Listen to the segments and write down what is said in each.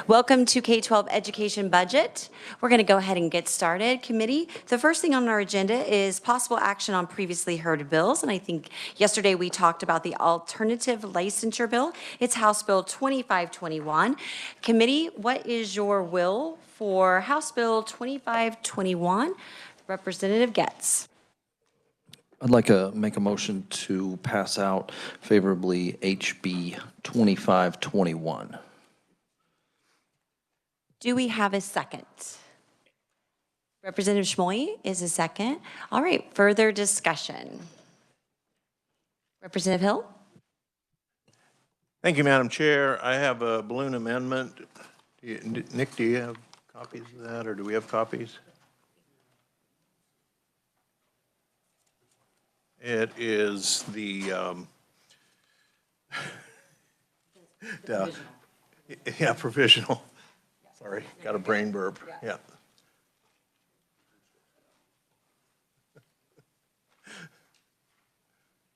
Welcome to K-12 Education Budget. We're going to go ahead and get started. Committee, the first thing on our agenda is possible action on previously heard bills. And I think yesterday we talked about the alternative licensure bill. It's House Bill 2521. Committee, what is your will for House Bill 2521? Representative Getz. I'd like to make a motion to pass out favorably HB 2521. Do we have a second? Representative Schmoy is a second. All right, further discussion. Representative Hill? Thank you, Madam Chair. I have a balloon amendment. Nick, do you have copies of that, or do we have copies? It is the, provisional. Sorry, got a brain burp. Yeah.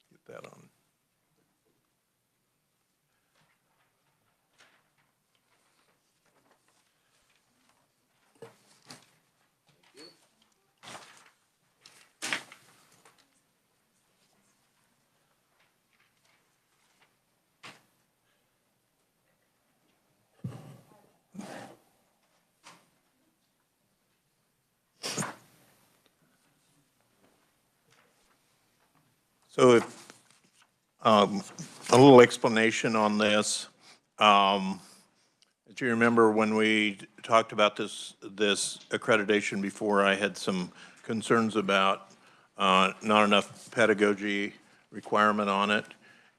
Get that on. So if, a little explanation on this. As you remember, when we talked about this accreditation before, I had some concerns about not enough pedagogy requirement on it.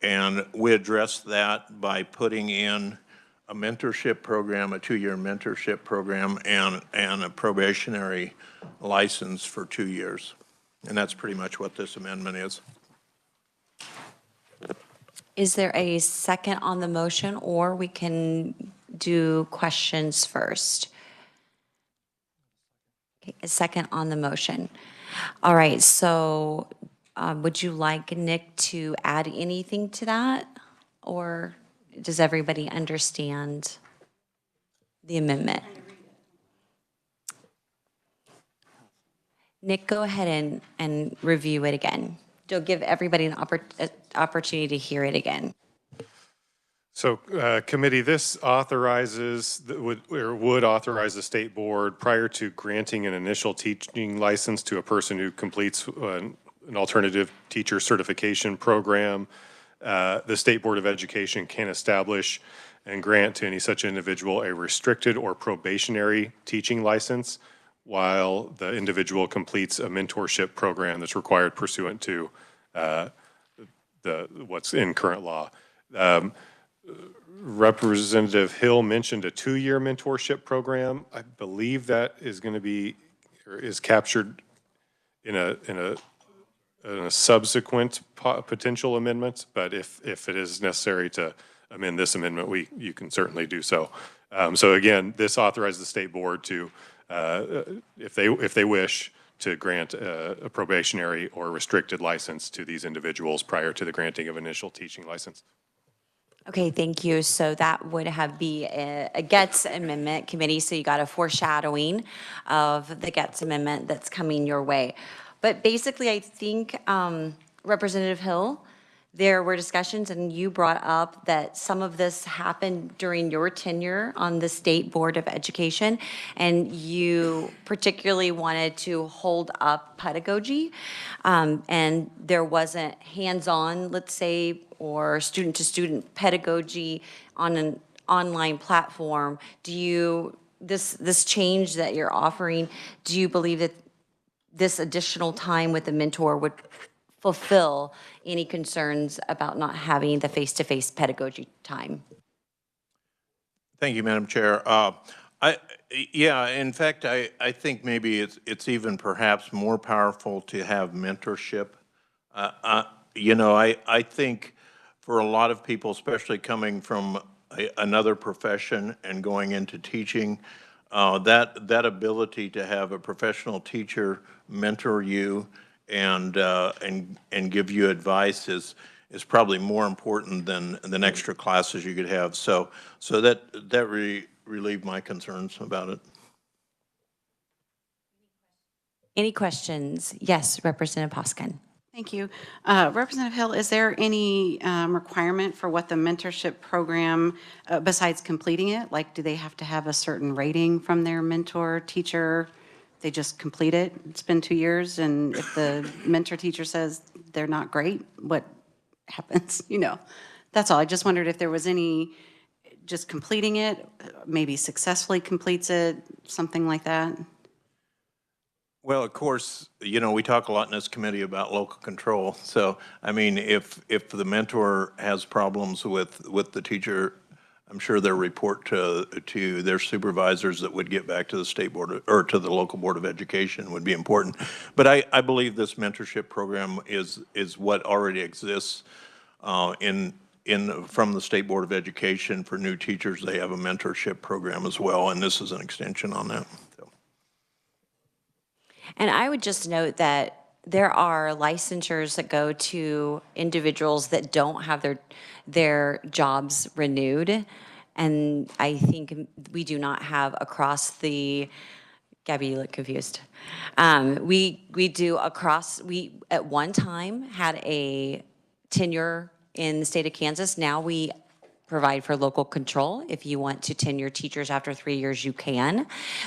And we addressed that by putting in a mentorship program, a 2-year mentorship program, and a probationary license for 2 years. And that's pretty much what this amendment is. Is there a second on the motion, or we can do questions first? Okay, a second on the motion. All right, so would you like Nick to add anything to that? Or does everybody understand the amendment? Nick, go ahead and review it again. You'll give everybody an opportunity to hear it again. So, committee, this authorizes, would authorize the state board prior to granting an initial teaching license to a person who completes an alternative teacher certification program. The State Board of Education can establish and grant to any such individual a restricted or probationary teaching license while the individual completes a mentorship program that's required pursuant to what's in current law. Representative Hill mentioned a 2-year mentorship program. I believe that is going to be, or is captured in a subsequent potential amendment, but if it is necessary to amend this amendment, you can certainly do so. So again, this authorizes the state board to, if they wish, to grant a probationary or restricted license to these individuals prior to the granting of initial teaching license. Okay, thank you. So that would be a Getz amendment, committee, so you got a foreshadowing of the Getz amendment that's coming your way. But basically, I think, Representative Hill, there were discussions, and you brought up that some of this happened during your tenure on the State Board of Education, and you particularly wanted to hold up pedagogy, and there wasn't hands-on, let's say, or student-to-student pedagogy on an online platform. Do you, this change that you're offering, do you believe that this additional time with the mentor would fulfill any concerns about not having the face-to-face pedagogy time? Thank you, Madam Chair. Yeah, in fact, I think maybe it's even perhaps more powerful to have mentorship. You know, I think for a lot of people, especially coming from another profession and going into teaching, that ability to have a professional teacher mentor you and give you advice is probably more important than extra classes you could have. So that relieve my concerns about it. Any questions? Yes, Representative Hoskin. Thank you. Representative Hill, is there any requirement for what the mentorship program, besides completing it? Like, do they have to have a certain rating from their mentor teacher? They just complete it? It's been 2 years, and if the mentor teacher says they're not great, what happens? You know, that's all. I just wondered if there was any, just completing it, maybe successfully completes it, something like that? Well, of course, you know, we talk a lot in this committee about local control. So, I mean, if the mentor has problems with the teacher, I'm sure their report to their supervisors that would get back to the state board or to the local board of education would be important. But I believe this mentorship program is what already exists from the state board of education for new teachers. They have a mentorship program as well, and this is an extension on that. So. And I would just note that there are licensures that go to individuals that don't have their jobs renewed. And I think we do not have across the, Gabby, you look confused. We at one time had a tenure in the state of Kansas. Now we provide for local control. If you want to tenure teachers after 3 years, you can,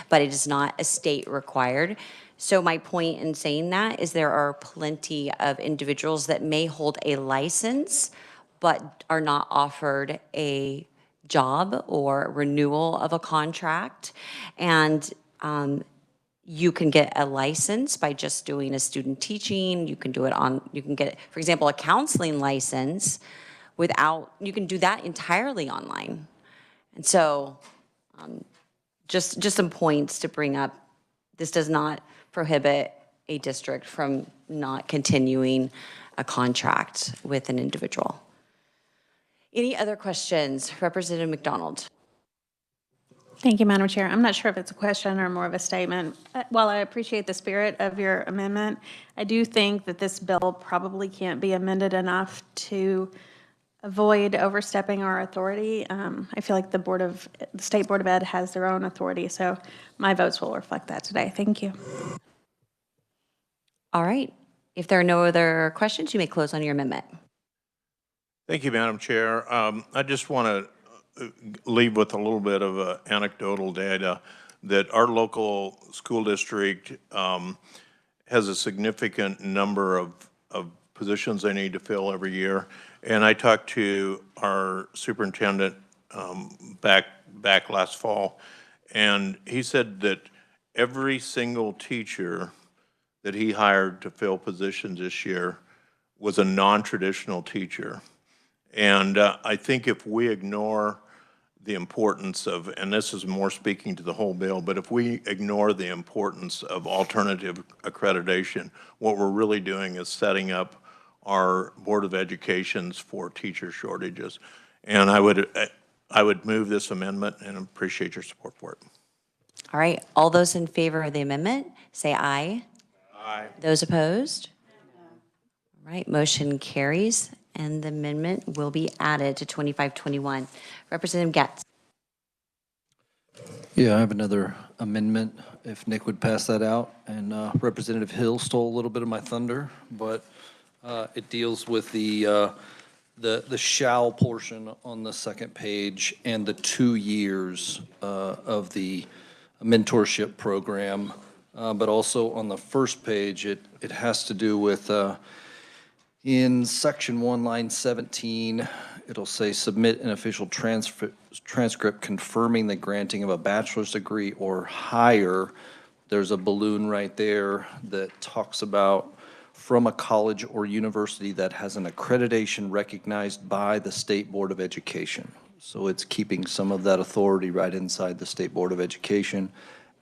but it is not a state required. So my point in saying that is there are plenty of individuals that may hold a license, but are not offered a job or renewal of a contract. And you can get a license by just doing a student teaching. You can do it you can get, for example, a counseling license you can do that entirely online. And so just some points to bring up. This does not prohibit a district from not continuing a contract with an individual. Any other questions? Representative McDonald. Thank you, Madam Chair. I'm not sure if it's a question or more of a statement. While I appreciate the spirit of your amendment, I do think that this bill probably can't be amended enough to avoid overstepping our authority. I feel like the State Board of Ed has their own authority, so my votes will reflect that today. Thank you. All right. If there are no other questions, you may close on your amendment. Thank you, Madam Chair. I just want to leave with a little bit of anecdotal data that our local school district has a significant number of positions they need to fill every year. And I talked to our superintendent back last fall, and he said that every single teacher that he hired to fill positions this year was a non-traditional teacher. And I think if we ignore the importance of, and this is more speaking to the whole bill, but if we ignore the importance of alternative accreditation, what we're really doing is setting up our Board of Educations for teacher shortages. And I would move this amendment and appreciate your support for it. All right. All those in favor of the amendment, say aye. Aye. Those opposed? All right. Motion carries, and the amendment will be added to 2521. Representative Getz. Yeah, I have another amendment, if Nick would pass that out. And Representative Hill stole a little bit of my thunder, but it deals with the shall portion on the second page and the 2 years of the mentorship program. But also on the first page, it has to do with, in section 1, line 17, it'll say submit an official transcript confirming the granting of a bachelor's degree or higher. There's a balloon right there that talks about from a college or university that has an accreditation recognized by the State Board of Education. So it's keeping some of that authority right inside the State Board of Education,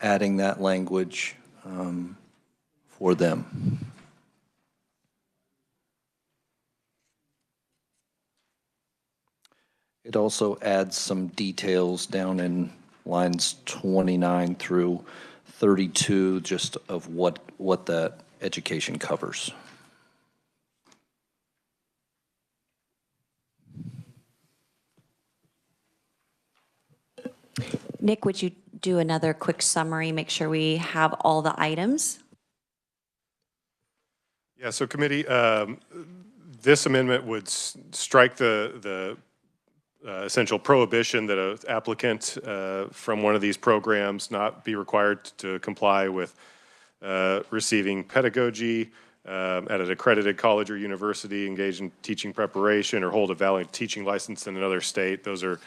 adding that language for them. It also adds some details down in lines 29 through 32, just of what that education covers. Nick, would you do another quick summary, make sure we have all the items? Yeah, so committee, this amendment would strike the essential prohibition that an applicant from one of these programs not be required to comply with receiving pedagogy at an accredited college or university, engage in teaching preparation, or hold a valid teaching license in another state. Those are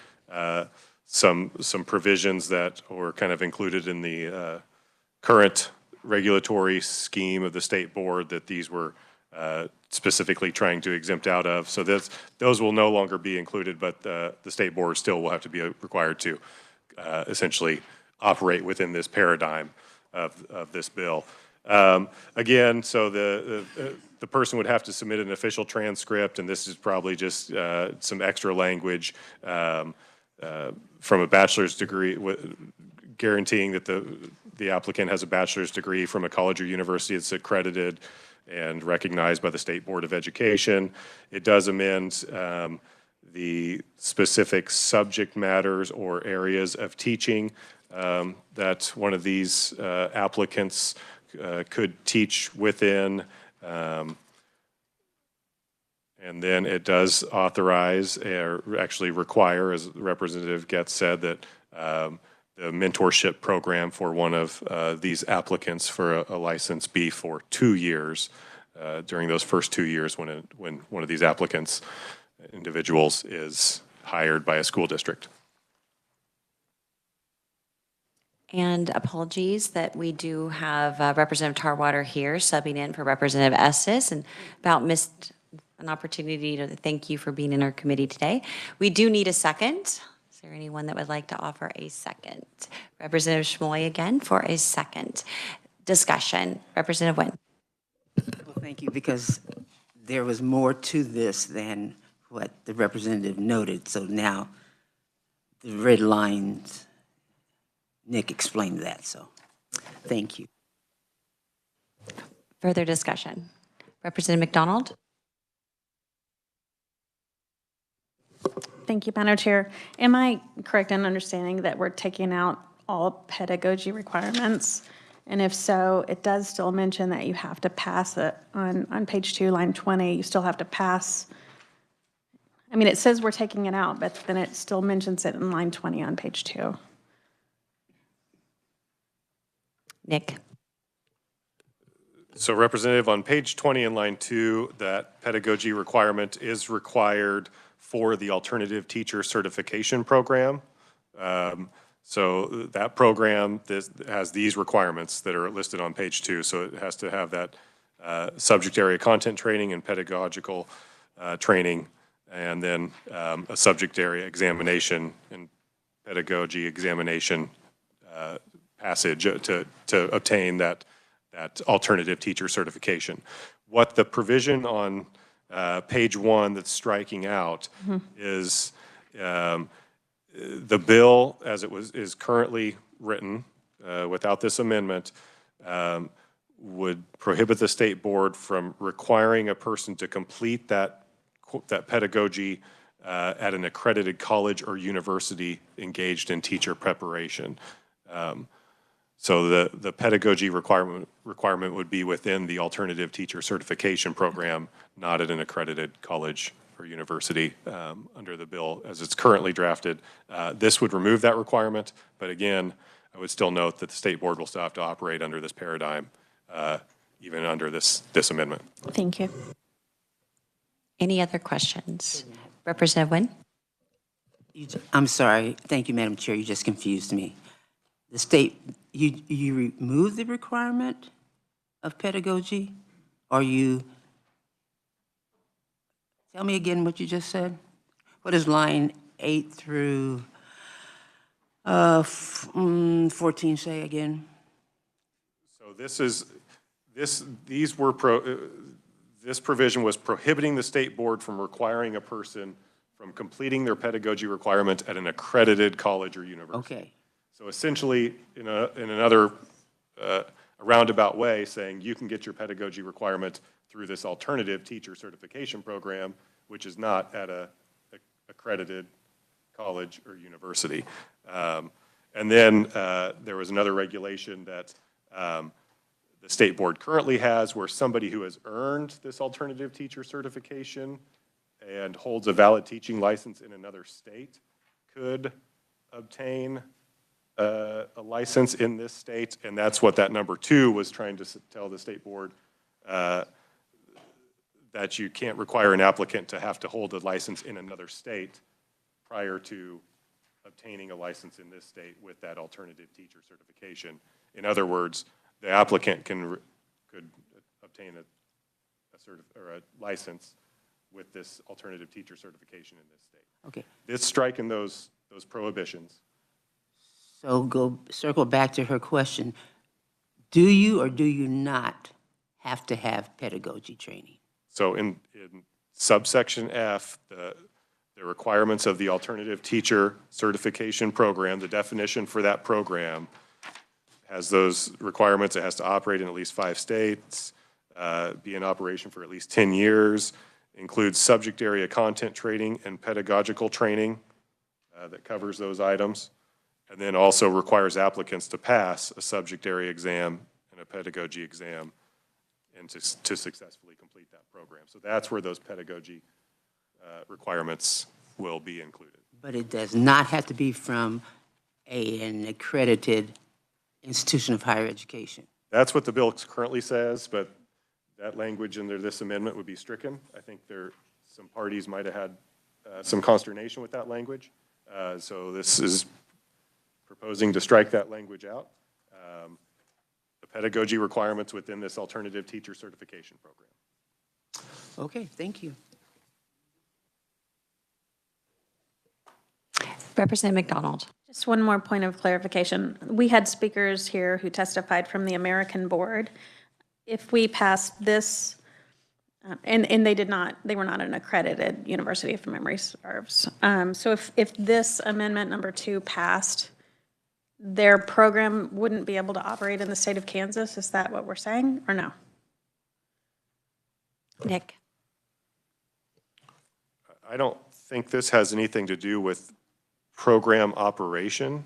some provisions that were kind of included in the current regulatory scheme of the state board that these were specifically trying to exempt out of. So those will no longer be included, but the state board still will have to be required to essentially operate within this paradigm of this bill. Again, so the person would have to submit an official transcript, and this is probably just some extra language from a bachelor's degree, guaranteeing that the applicant has a bachelor's degree from a college or university that's accredited and recognized by the State Board of Education. It does amend the specific subject matters or areas of teaching that one of these applicants could teach within. And then it does authorize, or actually require, as Representative Getz said, that the mentorship program for one of these applicants for a license be for 2 years during those first 2 years when one of these applicants, individuals, is hired by a school district. And apologies that we do have Representative Tarwater here subbing in for Representative Estes, and about missed an opportunity to thank you for being in our committee today. We do need a second. Is there anyone that would like to offer a second? Representative Schmoy again for a second discussion. Representative Nguyen. Well, thank you, because there was more to this than what the representative noted. So now the red lines, Nick explained that, so thank you. Further discussion. Representative McDonald. Thank you, Madam Chair. Am I correct in understanding that we're taking out all pedagogy requirements? And if so, it does still mention that you have to pass it on page 2, line 20. You still have to pass. I mean, it says we're taking it out, but then it still mentions it in line 20 on page 2. Nick. So Representative, on page 20 in line 2, that pedagogy requirement is required for the alternative teacher certification program. So that program has these requirements that are listed on page 2. So it has to have that subject area content training and pedagogical training, and then a subject area examination and pedagogy examination passage to obtain that alternative teacher certification. What the provision on page 1 that's striking out is the bill as it is currently written without this amendment would prohibit the state board from requiring a person to complete that pedagogy at an accredited college or university engaged in teacher preparation. So the pedagogy requirement would be within the alternative teacher certification program, not at an accredited college or university under the bill as it's currently drafted. This would remove that requirement, but again, I would still note that the state board will still have to operate under this paradigm, even under this amendment. Thank you. Any other questions? Representative Nguyen. I'm sorry. Thank you, Madam Chair. You just confused me. The state, you remove the requirement of pedagogy, or you, tell me again what you just said? What does line 8 through 14 say again? So this provision was prohibiting the state board from requiring a person from completing their pedagogy requirement at an accredited college or university. Okay. So essentially, in another roundabout way, saying you can get your pedagogy requirement through this alternative teacher certification program, which is not at a accredited college or university. And then there was another regulation that the state board currently has where somebody who has earned this alternative teacher certification and holds a valid teaching license in another state could obtain a license in this state. And that's what that number 2 was trying to tell the state board, that you can't require an applicant to have to hold a license in another state prior to obtaining a license in this state with that alternative teacher certification. In other words, the applicant could obtain a license with this alternative teacher certification in this state. Okay, It's striking those prohibitions. so circle back to her question. Do you or do you not have to have pedagogy training? So in subsection F, the requirements of the alternative teacher certification program, the definition for that program has those requirements. It has to operate in at least 5 states, be in operation for at least 10 years, includes subject area content training and pedagogical training that covers those items, and then also requires applicants to pass a subject area exam and a pedagogy exam and to successfully complete that program. So that's where those pedagogy requirements will be included. But it does not have to be from an accredited institution of higher education. That's what the bill currently says, but that language under this amendment would be stricken. I think some parties might have had some consternation with that language. So this is proposing to strike that language out. The pedagogy requirements within this alternative teacher certification program. Okay, thank you. Representative McDonald. Just one more point of clarification. We had speakers here who testified from the American Board. If we passed this, and they were not an accredited university, if memory serves. So if this amendment number 2 passed, their program wouldn't be able to operate in the state of Kansas? Is that what we're saying, or no? Nick. I don't think this has anything to do with program operation.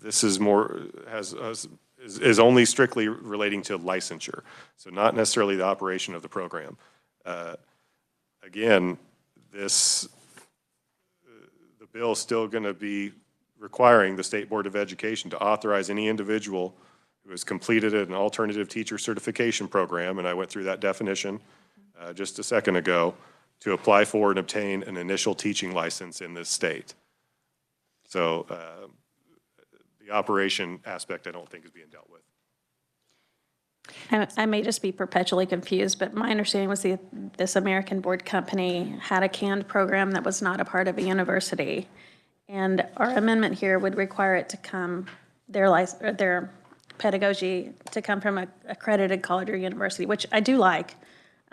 This is is only strictly relating to licensure, so not necessarily the operation of the program. Again, the bill is still going to be requiring the State Board of Education to authorize any individual who has completed an alternative teacher certification program, and I went through that definition just a second ago, to apply for and obtain an initial teaching license in this state. So the operation aspect I don't think is being dealt with. I may just be perpetually confused, but my understanding was this American Board company had a canned program that was not a part of a university. And our amendment here would require it to come, their pedagogy to come from an accredited college or university, which I do like.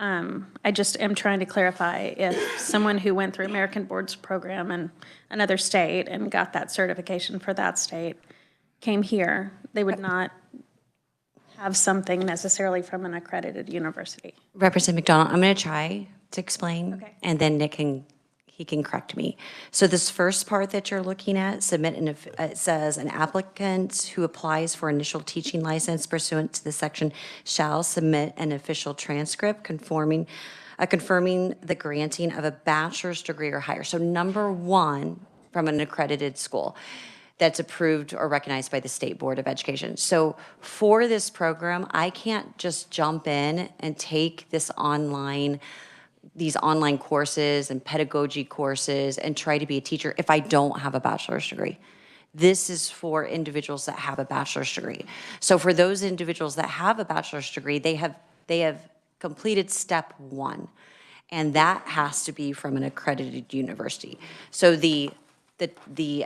I just am trying to clarify if someone who went through American Board's program in another state and got that certification for that state came here, they would not have something necessarily from an accredited university. Representative McDonald, I'm going to try to explain, Okay. and then Nick can correct me. So this first part that you're looking at, it says an applicant who applies for initial teaching license pursuant to this section shall submit an official transcript confirming the granting of a bachelor's degree or higher. So number 1, from an accredited school that's approved or recognized by the State Board of Education. So for this program, I can't just jump in and take these online courses and pedagogy courses and try to be a teacher if I don't have a bachelor's degree. This is for individuals that have a bachelor's degree. So for those individuals that have a bachelor's degree, they have completed step 1, and that has to be from an accredited university. So the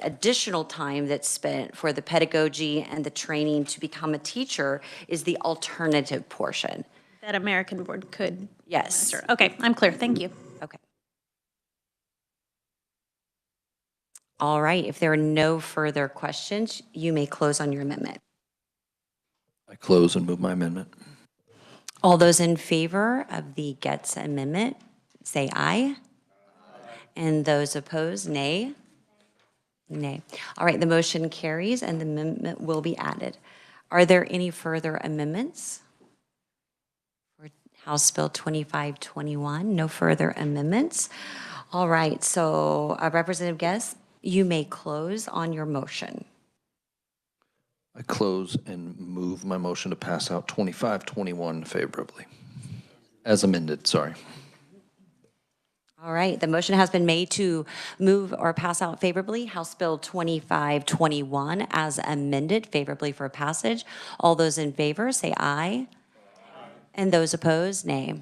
additional time that's spent for the pedagogy and the training to become a teacher is the alternative portion. That American Board could. Yes. administer. Okay, I'm clear. Thank you. Okay. All right, if there are no further questions, you may close on your amendment. I close and move my amendment. All those in favor of the Getz amendment, say aye. And those opposed, nay. Nay. All right, the motion carries and the amendment will be added. Are there any further amendments? For House Bill 2521, no further amendments. All right, so Representative Guest, you may close on your motion. I close and move my motion to pass out 2521 favorably. As amended, sorry. All right, the motion has been made to move or pass out favorably House Bill 2521 as amended favorably for passage. All those in favor say aye. And those opposed, nay.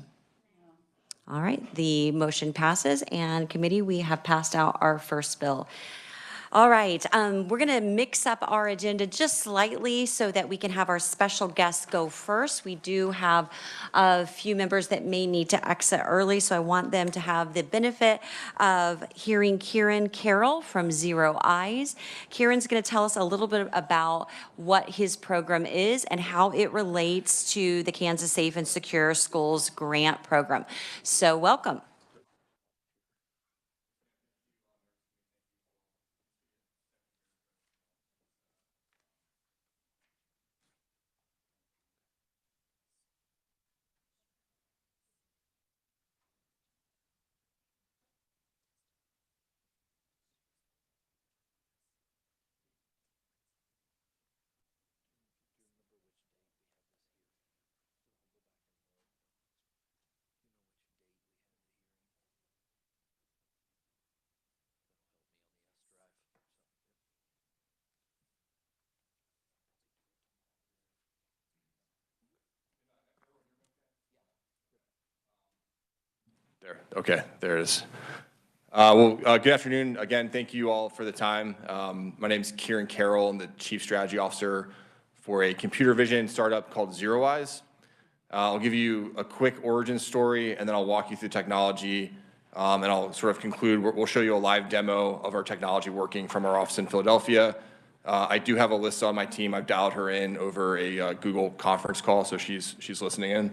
All right, the motion passes, and committee, we have passed out our first bill. All right, we're going to mix up our agenda just slightly so that we can have our special guests go first. We do have a few members that may need to exit early, so I want them to have the benefit of hearing Kieran Carroll from Zero Eyes. Kieran's going to tell us a little bit about what his program is and how it relates to the Kansas Safe and Secure Schools grant program. So welcome. There, okay, there it is. Good afternoon. Again, thank you all for the time. My name is Kieran Carroll. I'm the Chief Strategy Officer for a computer vision startup called Zero Eyes. I'll give you a quick origin story, and then I'll walk you through technology, and I'll sort of conclude. We'll show you a live demo of our technology working from our office in Philadelphia. I do have Alyssa on my team. I've dialed her in over a Google conference call, so she's listening in.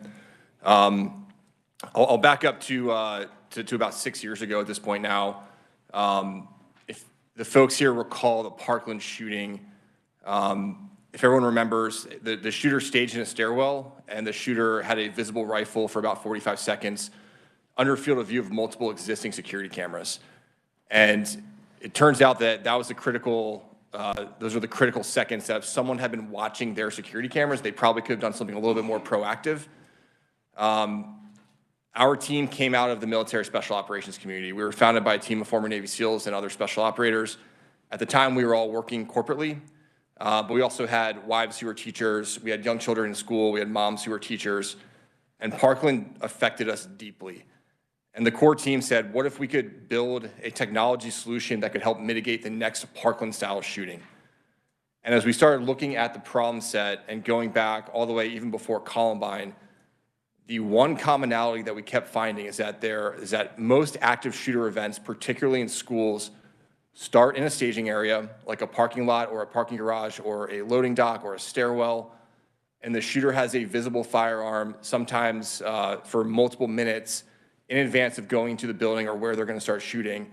I'll back up to about 6 years ago at this point now. If the folks here recall the Parkland shooting, if everyone remembers, the shooter staged in a stairwell, and the shooter had a visible rifle for about 45 seconds under field of view of multiple existing security cameras. And it turns out that was the critical, those were the critical seconds that if someone had been watching their security cameras, they probably could have done something a little bit more proactive. Our team came out of the military special operations community. We were founded by a team of former Navy SEALs and other special operators. At the time, we were all working corporately, but we also had wives who were teachers. We had young children in school. We had moms who were teachers. And Parkland affected us deeply. And the core team said, what if we could build a technology solution that could help mitigate the next Parkland-style shooting? And as we started looking at the problem set and going back all the way even before Columbine, the one commonality that we kept finding is that most active shooter events, particularly in schools, start in a staging area, like a parking lot or a parking garage or a loading dock or a stairwell, and the shooter has a visible firearm, sometimes for multiple minutes in advance of going to the building or where they're going to start shooting.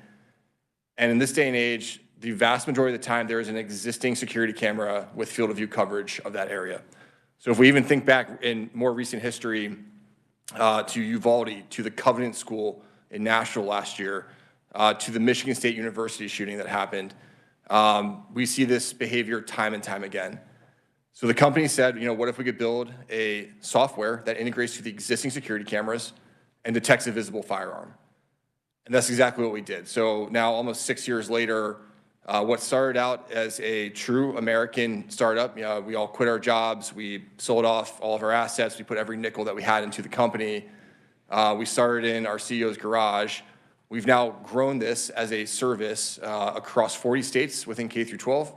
And in this day and age, the vast majority of the time, there is an existing security camera with field of view coverage of that area. So if we even think back in more recent history, to Uvalde, to the Covenant School in Nashville last year, to the Michigan State University shooting that happened, we see this behavior time and time again. So the company said, what if we could build a software that integrates to the existing security cameras and detects a visible firearm? And that's exactly what we did. So now, almost 6 years later, what started out as a true American startup, we all quit our jobs, we sold off all of our assets, we put every nickel that we had into the company. We started in our CEO's garage. We've now grown this as a service across 40 states within K-12,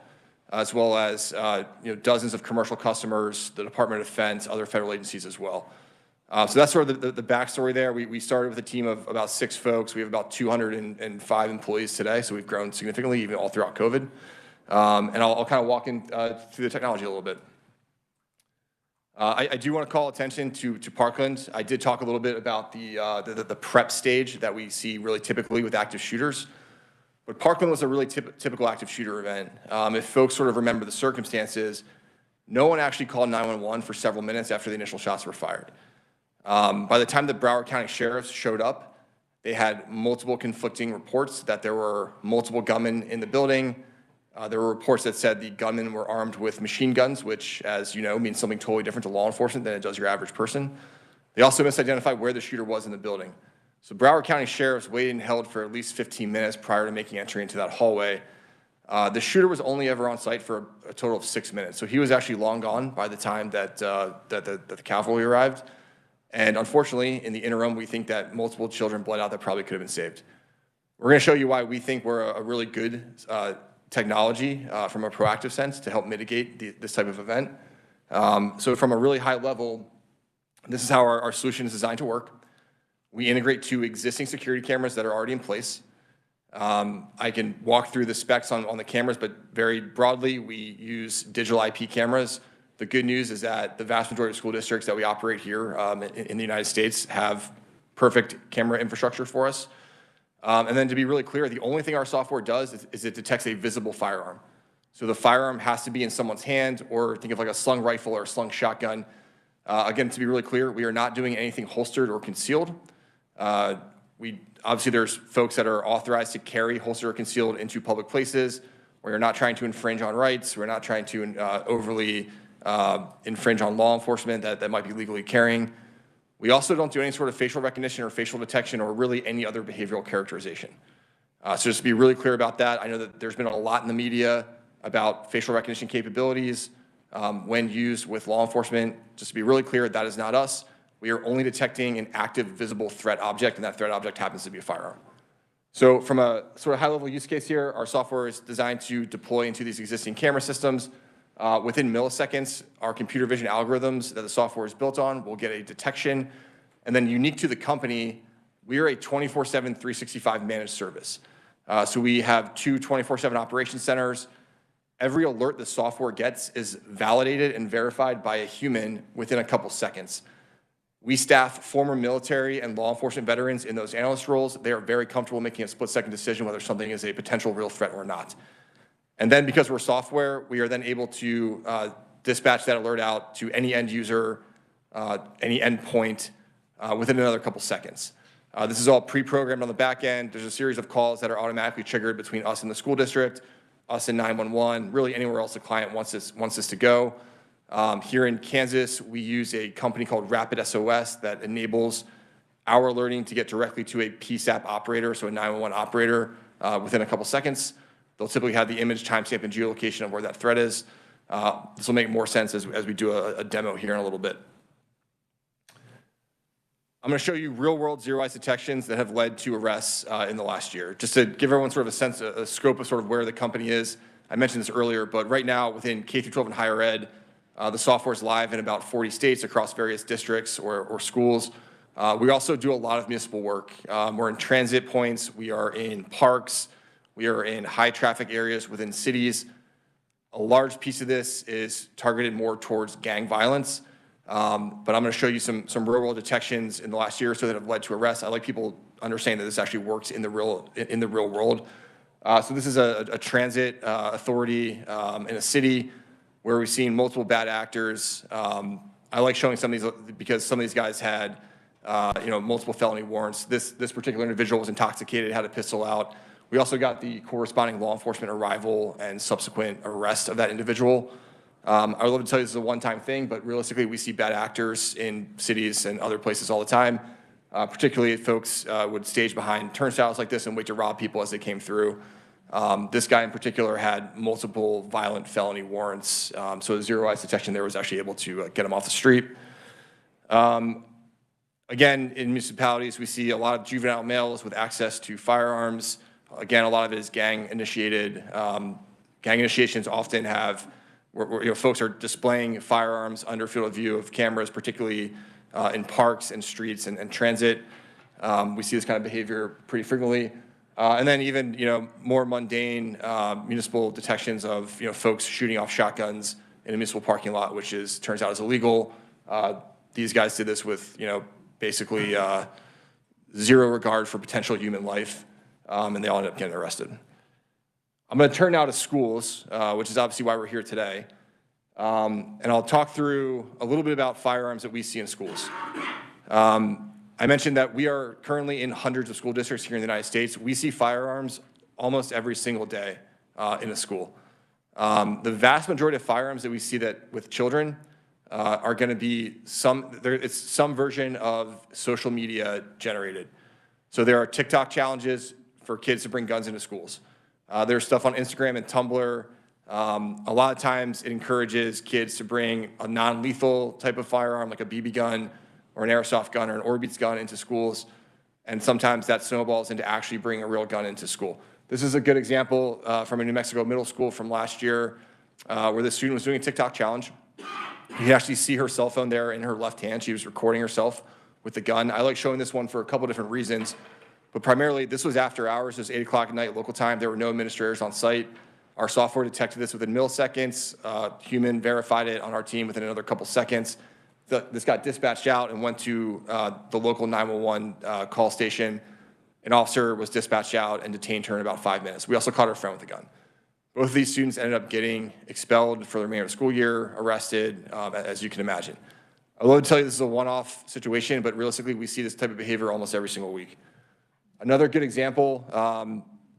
as well as dozens of commercial customers, the Department of Defense, other federal agencies as well. So that's sort of the backstory there. We started with a team of about 6 folks. We have about 205 employees today, so we've grown significantly, even all throughout COVID. And I'll kind of walk in through the technology a little bit. I do want to call attention to Parkland. I did talk a little bit about the prep stage that we see really typically with active shooters. But Parkland was a really typical active shooter event. If folks sort of remember the circumstances, no one actually called 911 for several minutes after the initial shots were fired. By the time the Broward County sheriffs showed up, they had multiple conflicting reports that there were multiple gunmen in the building. There were reports that said the gunmen were armed with machine guns, which, as you know, means something totally different to law enforcement than it does your average person. They also misidentified where the shooter was in the building. So Broward County sheriffs waited and held for at least 15 minutes prior to making entry into that hallway. The shooter was only ever on site for a total of 6 minutes. So he was actually long gone by the time that the cavalry arrived. And unfortunately, in the interim, we think that multiple children bled out that probably could have been saved. We're going to show you why we think we're a really good technology from a proactive sense to help mitigate this type of event. So from a really high level, this is how our solution is designed to work. We integrate 2 existing security cameras that are already in place. I can walk through the specs on the cameras, but very broadly, we use digital IP cameras. The good news is that the vast majority of school districts that we operate here in the United States have perfect camera infrastructure for us. And then to be really clear, the only thing our software does is it detects a visible firearm. So the firearm has to be in someone's hand, or think of like a slung rifle or a slung shotgun. Again, to be really clear, we are not doing anything holstered or concealed. Obviously, there's folks that are authorized to carry holstered or concealed into public places. We're not trying to infringe on rights. We're not trying to overly infringe on law enforcement that might be legally carrying. We also don't do any sort of facial recognition or facial detection or really any other behavioral characterization. So just to be really clear about that, I know that there's been a lot in the media about facial recognition capabilities when used with law enforcement. Just to be really clear, that is not us. We are only detecting an active visible threat object, and that threat object happens to be a firearm. So from a sort of high-level use case here, our software is designed to deploy into these existing camera systems. Within milliseconds, our computer vision algorithms that the software is built on will get a detection. And then unique to the company, we are a 24/7, 365 managed service. So we have 2 24/7 operation centers. Every alert the software gets is validated and verified by a human within a couple seconds. We staff former military and law enforcement veterans in those analyst roles. They are very comfortable making a split-second decision whether something is a potential real threat or not. And then because we're software, we are then able to dispatch that alert out to any end user, any endpoint within another couple seconds. This is all pre-programmed on the back end. There's a series of calls that are automatically triggered between us and the school district, us and 911, really anywhere else the client wants this to go. Here in Kansas, we use a company called Rapid SOS that enables our alerting to get directly to a PSAP operator, so a 911 operator, within a couple seconds. They'll typically have the image, timestamp, and geolocation of where that threat is. This will make more sense as we do a demo here in a little bit. I'm going to show you real-world zero-eyes detections that have led to arrests in the last year, just to give everyone sort of a sense, a scope of sort of where the company is. I mentioned this earlier, but right now within K-12 and higher ed, the software is live in about 40 states across various districts or schools. We also do a lot of municipal work. We're in transit points. We are in parks. We are in high-traffic areas within cities. A large piece of this is targeted more towards gang violence. But I'm going to show you some real-world detections in the last year or so that have led to arrests. I like people to understand that this actually works in the real world. So this is a transit authority in a city where we've seen multiple bad actors. I like showing some of these because some of these guys had multiple felony warrants. This particular individual was intoxicated, had a pistol out. We also got the corresponding law enforcement arrival and subsequent arrest of that individual. I would love to tell you this is a one-time thing, but realistically, we see bad actors in cities and other places all the time. Particularly if folks would stage behind turnstiles like this and wait to rob people as they came through. This guy in particular had multiple violent felony warrants, so a zero-eyes detection there was actually able to get him off the street. Again, in municipalities, we see a lot of juvenile males with access to firearms. Again, a lot of it is gang-initiated. Gang initiations often have, where folks are displaying firearms under field of view of cameras, particularly in parks and streets and transit. We see this kind of behavior pretty frequently. And then even more mundane municipal detections of folks shooting off shotguns in a municipal parking lot, which turns out is illegal. These guys did this with basically zero regard for potential human life, and they all ended up getting arrested. I'm going to turn now to schools, which is obviously why we're here today. And I'll talk through a little bit about firearms that we see in schools. I mentioned that we are currently in hundreds of school districts here in the United States. We see firearms almost every single day in a school. The vast majority of firearms that we see that with children are going to be it's some version of social media generated. So there are TikTok challenges for kids to bring guns into schools. There's stuff on Instagram and Tumblr. A lot of times it encourages kids to bring a non-lethal type of firearm like a BB gun or an airsoft gun or an Orbeez gun into schools. And sometimes that snowballs into actually bringing a real gun into school. This is a good example from a New Mexico middle school from last year where the student was doing a TikTok challenge. You can actually see her cell phone there in her left hand. She was recording herself with the gun. I like showing this one for a couple different reasons, but primarily this was after hours. It was 8 o'clock at night local time. There were no administrators on site. Our software detected this within milliseconds. Human verified it on our team within another couple seconds. This got dispatched out and went to the local 911 call station. An officer was dispatched out and detained her in about 5 minutes. We also caught her friend with a gun. Both of these students ended up getting expelled for the remainder of the school year, arrested, as you can imagine. I love to tell you this is a one-off situation, but realistically, we see this type of behavior almost every single week. Another good example,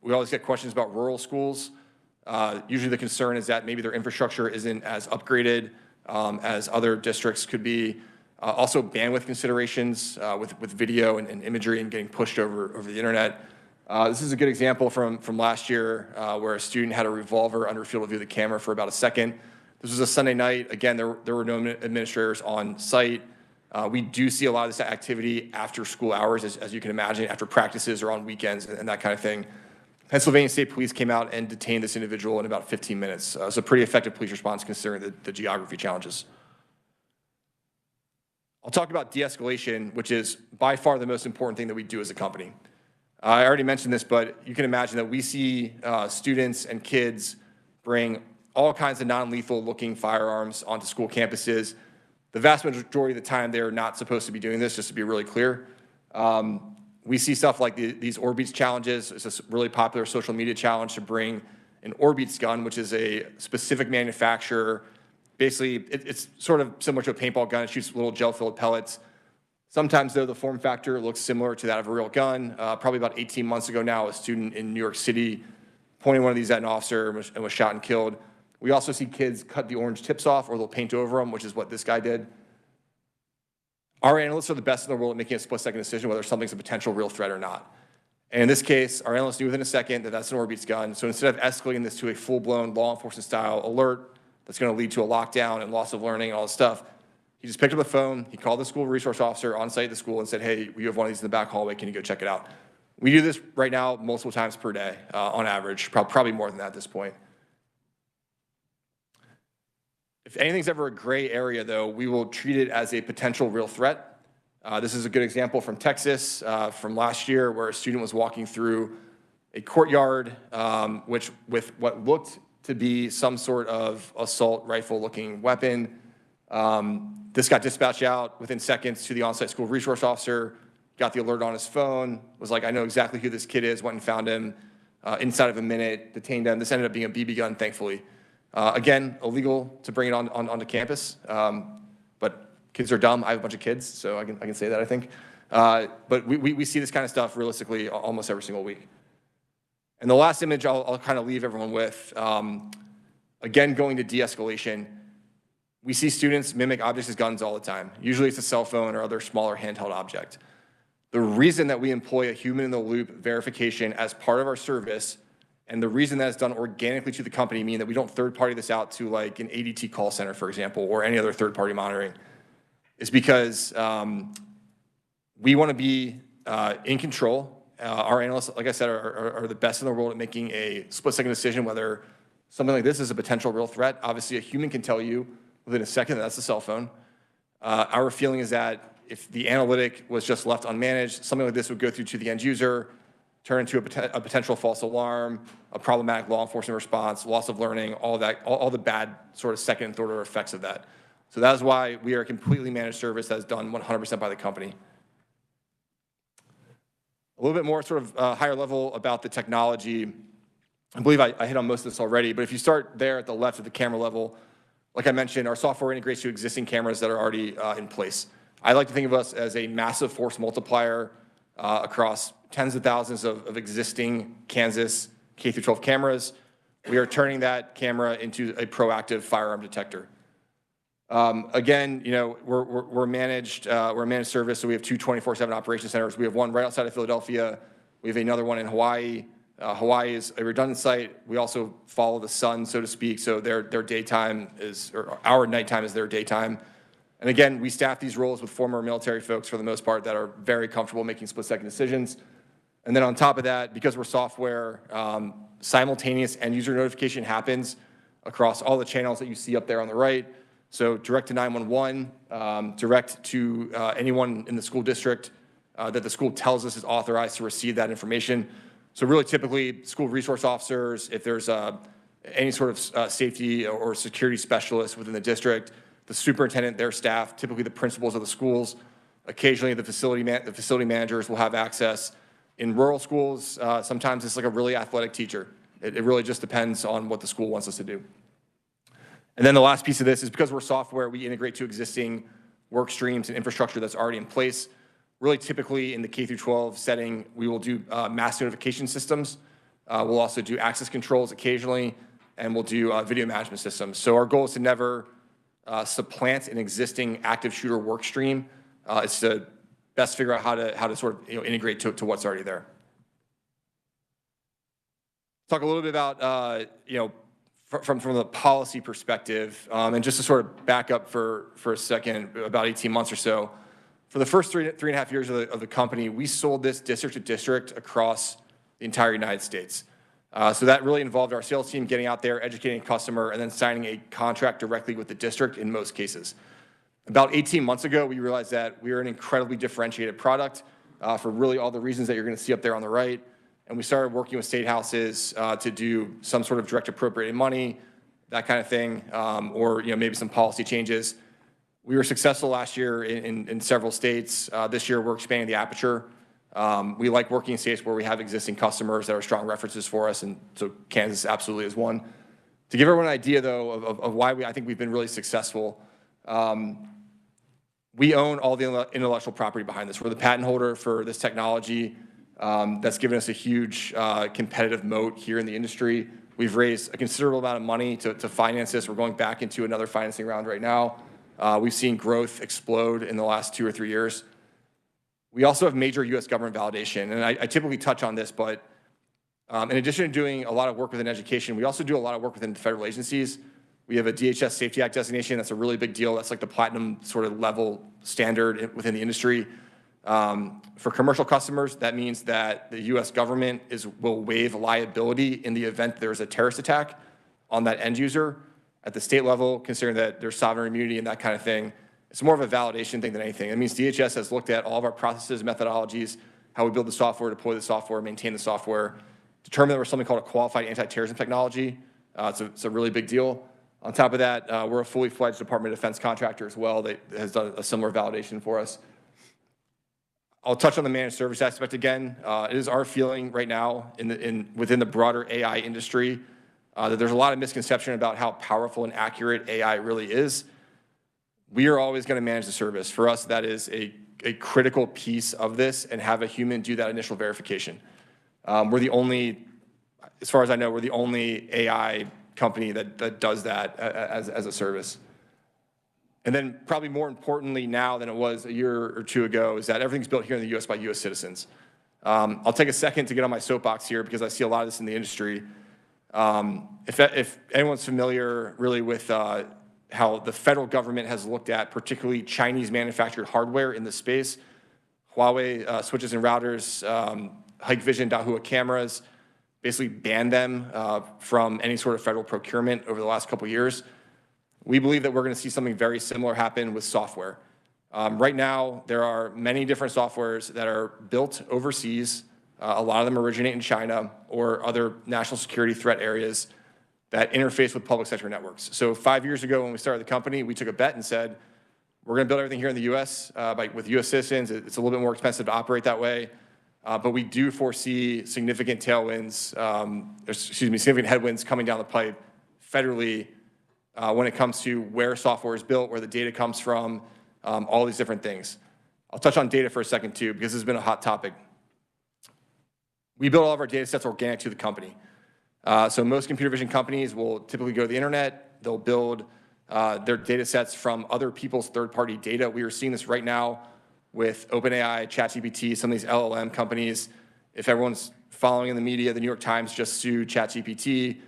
we always get questions about rural schools. Usually the concern is that maybe their infrastructure isn't as upgraded as other districts could be. Also bandwidth considerations with video and imagery and getting pushed over the internet. This is a good example from last year where a student had a revolver under field of view of the camera for about a second. This was a Sunday night. Again, there were no administrators on site. We do see a lot of this activity after school hours, as you can imagine, after practices or on weekends and that kind of thing. Pennsylvania State Police came out and detained this individual in about 15 minutes. It's a pretty effective police response considering the geography challenges. I'll talk about de-escalation, which is by far the most important thing that we do as a company. I already mentioned this, but you can imagine that we see students and kids bring all kinds of non-lethal looking firearms onto school campuses. The vast majority of the time, they're not supposed to be doing this, just to be really clear. We see stuff like these Orbeez challenges. It's a really popular social media challenge to bring an Orbeez gun, which is a specific manufacturer. Basically, it's sort of similar to a paintball gun. It shoots little gel-filled pellets. Sometimes, though, the form factor looks similar to that of a real gun. Probably about 18 months ago now, a student in New York City pointed one of these at an officer and was shot and killed. We also see kids cut the orange tips off or they'll paint over them, which is what this guy did. Our analysts are the best in the world at making a split-second decision whether something's a potential real threat or not. And in this case, our analysts knew within a second that that's an Orbeez gun. So instead of escalating this to a full-blown law enforcement-style alert that's going to lead to a lockdown and loss of learning and all this stuff, he just picked up the phone, he called the school resource officer on site at the school and said, hey, we have one of these in the back hallway, can you go check it out? We do this right now multiple times per day on average, probably more than that at this point. If anything's ever a gray area, though, we will treat it as a potential real threat. This is a good example from Texas from last year where a student was walking through a courtyard with what looked to be some sort of assault rifle-looking weapon. This got dispatched out within seconds to the on-site school resource officer, got the alert on his phone, was like, I know exactly who this kid is, went and found him inside of a minute, detained him. This ended up being a BB gun, thankfully. Again, illegal to bring it onto campus, but kids are dumb. I have a bunch of kids, so I can say that, I think. But we see this kind of stuff realistically almost every single week. And the last image I'll kind of leave everyone with, again, going to de-escalation. We see students mimic objects as guns all the time. Usually it's a cell phone or other smaller handheld object. The reason that we employ a human-in-the-loop verification as part of our service, and the reason that is done organically to the company, meaning that we don't third-party this out to like an ADT call center, for example, or any other third-party monitoring, is because we want to be in control. Our analysts, like I said, are the best in the world at making a split-second decision whether something like this is a potential real threat. Obviously, a human can tell you within a second that that's a cell phone. Our feeling is that if the analytic was just left unmanaged, something like this would go through to the end user, turn into a potential false alarm, a problematic law enforcement response, loss of learning, all that, all the bad sort of second and third order effects of that. So that is why we are a completely managed service that is done 100% by the company. A little bit more sort of higher level about the technology. I believe I hit on most of this already, but if you start there at the left at the camera level, like I mentioned, our software integrates to existing cameras that are already in place. I like to think of us as a massive force multiplier across tens of thousands of existing Kansas K-12 cameras. We are turning that camera into a proactive firearm detector. Again, you know, we're a managed service, so we have two 24/7 operation centers. We have one right outside of Philadelphia. We have another one in Hawaii. Hawaii is a redundant site. We also follow the sun, so to speak, so their daytime is, or our nighttime is their daytime. And again, we staff these roles with former military folks for the most part that are very comfortable making split-second decisions. And then on top of that, because we're software, simultaneous end-user notification happens across all the channels that you see up there on the right. So direct to 911, direct to anyone in the school district that the school tells us is authorized to receive that information. So really typically school resource officers, if there's any sort of safety or security specialist within the district, the superintendent, their staff, typically the principals of the schools, occasionally the facility managers will have access. In rural schools, sometimes it's like a really athletic teacher. It really just depends on what the school wants us to do. And then the last piece of this is because we're software, we integrate to existing work streams and infrastructure that's already in place. Really typically in the K-12 setting, we will do mass notification systems. We'll also do access controls occasionally, and we'll do video management systems. So our goal is to never supplant an existing active shooter work stream. It's to best figure out how to sort of integrate to what's already there. Talk a little bit about from the policy perspective, and just to sort of back up for a second, about 18 months or so. For the first three and a half years of the company, we sold this district to district across the entire United States. So that really involved our sales team getting out there, educating a customer, and then signing a contract directly with the district in most cases. About 18 months ago, we realized that we were an incredibly differentiated product for really all the reasons that you're going to see up there on the right. And we started working with state houses to do some sort of direct appropriated money, that kind of thing, or maybe some policy changes. We were successful last year in several states. This year, we're expanding the aperture. We like working in states where we have existing customers that are strong references for us, and so Kansas absolutely is one. To give everyone an idea, though, of why I think we've been really successful, we own all the intellectual property behind this. We're the patent holder for this technology. That's given us a huge competitive moat here in the industry. We've raised a considerable amount of money to finance this. We're going back into another financing round right now. We've seen growth explode in the last 2 or 3 years. We also have major U.S. government validation, and I typically touch on this, but in addition to doing a lot of work within education, we also do a lot of work within federal agencies. We have a DHS Safety Act designation. That's a really big deal. That's like the platinum sort of level standard within the industry. For commercial customers, that means that the U.S. government will waive liability in the event there's a terrorist attack on that end user. At the state level, considering that there's sovereign immunity and that kind of thing, it's more of a validation thing than anything. It means DHS has looked at all of our processes, methodologies, how we build the software, deploy the software, maintain the software, determine that we're something called a qualified anti-terrorism technology. It's a really big deal. On top of that, we're a fully fledged Department of Defense contractor as well that has done a similar validation for us. I'll touch on the managed service aspect again. It is our feeling right now within the broader AI industry that there's a lot of misconception about how powerful and accurate AI really is. We are always going to manage the service. For us, that is a critical piece of this, and have a human do that initial verification. We're the only, as far as I know, we're the only AI company that does that as a service. And then probably more importantly now than it was a year or two ago is that everything's built here in the U.S. by U.S. citizens. I'll take a second to get on my soapbox here because I see a lot of this in the industry. If anyone's familiar really with how the federal government has looked at particularly Chinese manufactured hardware in the space, Huawei switches and routers, Hikvision, Dahua cameras, basically banned them from any sort of federal procurement over the last couple of years. We believe that we're going to see something very similar happen with software. Right now, there are many different softwares that are built overseas. A lot of them originate in China or other national security threat areas that interface with public sector networks. So 5 years ago when we started the company, we took a bet and said, we're going to build everything here in the U.S. With U.S. citizens. It's a little bit more expensive to operate that way. but we do foresee significant significant headwinds coming down the pipe federally when it comes to where software is built, where the data comes from, all these different things. I'll touch on data for a second too, because this has been a hot topic. We build all of our data sets organic to the company. So most computer vision companies will typically go to the internet. They'll build their data sets from other people's third-party data. We are seeing this right now with OpenAI, ChatGPT, some of these LLM companies. If everyone's following in the media, the New York Times just sued ChatGPT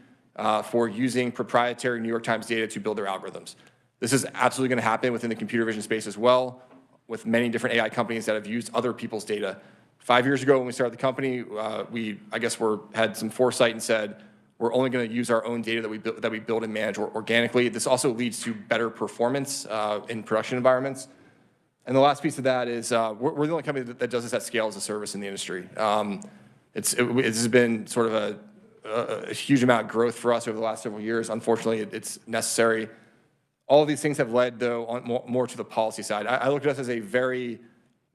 for using proprietary New York Times data to build their algorithms. This is absolutely going to happen within the computer vision space as well, with many different AI companies that have used other people's data. 5 years ago when we started the company, we had some foresight and said, we're only going to use our own data that we build and manage organically. This also leads to better performance in production environments. And the last piece of that is we're the only company that does this at scale as a service in the industry. It's been sort of a huge amount of growth for us over the last several years. Unfortunately, it's necessary. All of these things have led, though, more to the policy side. I look at us as a very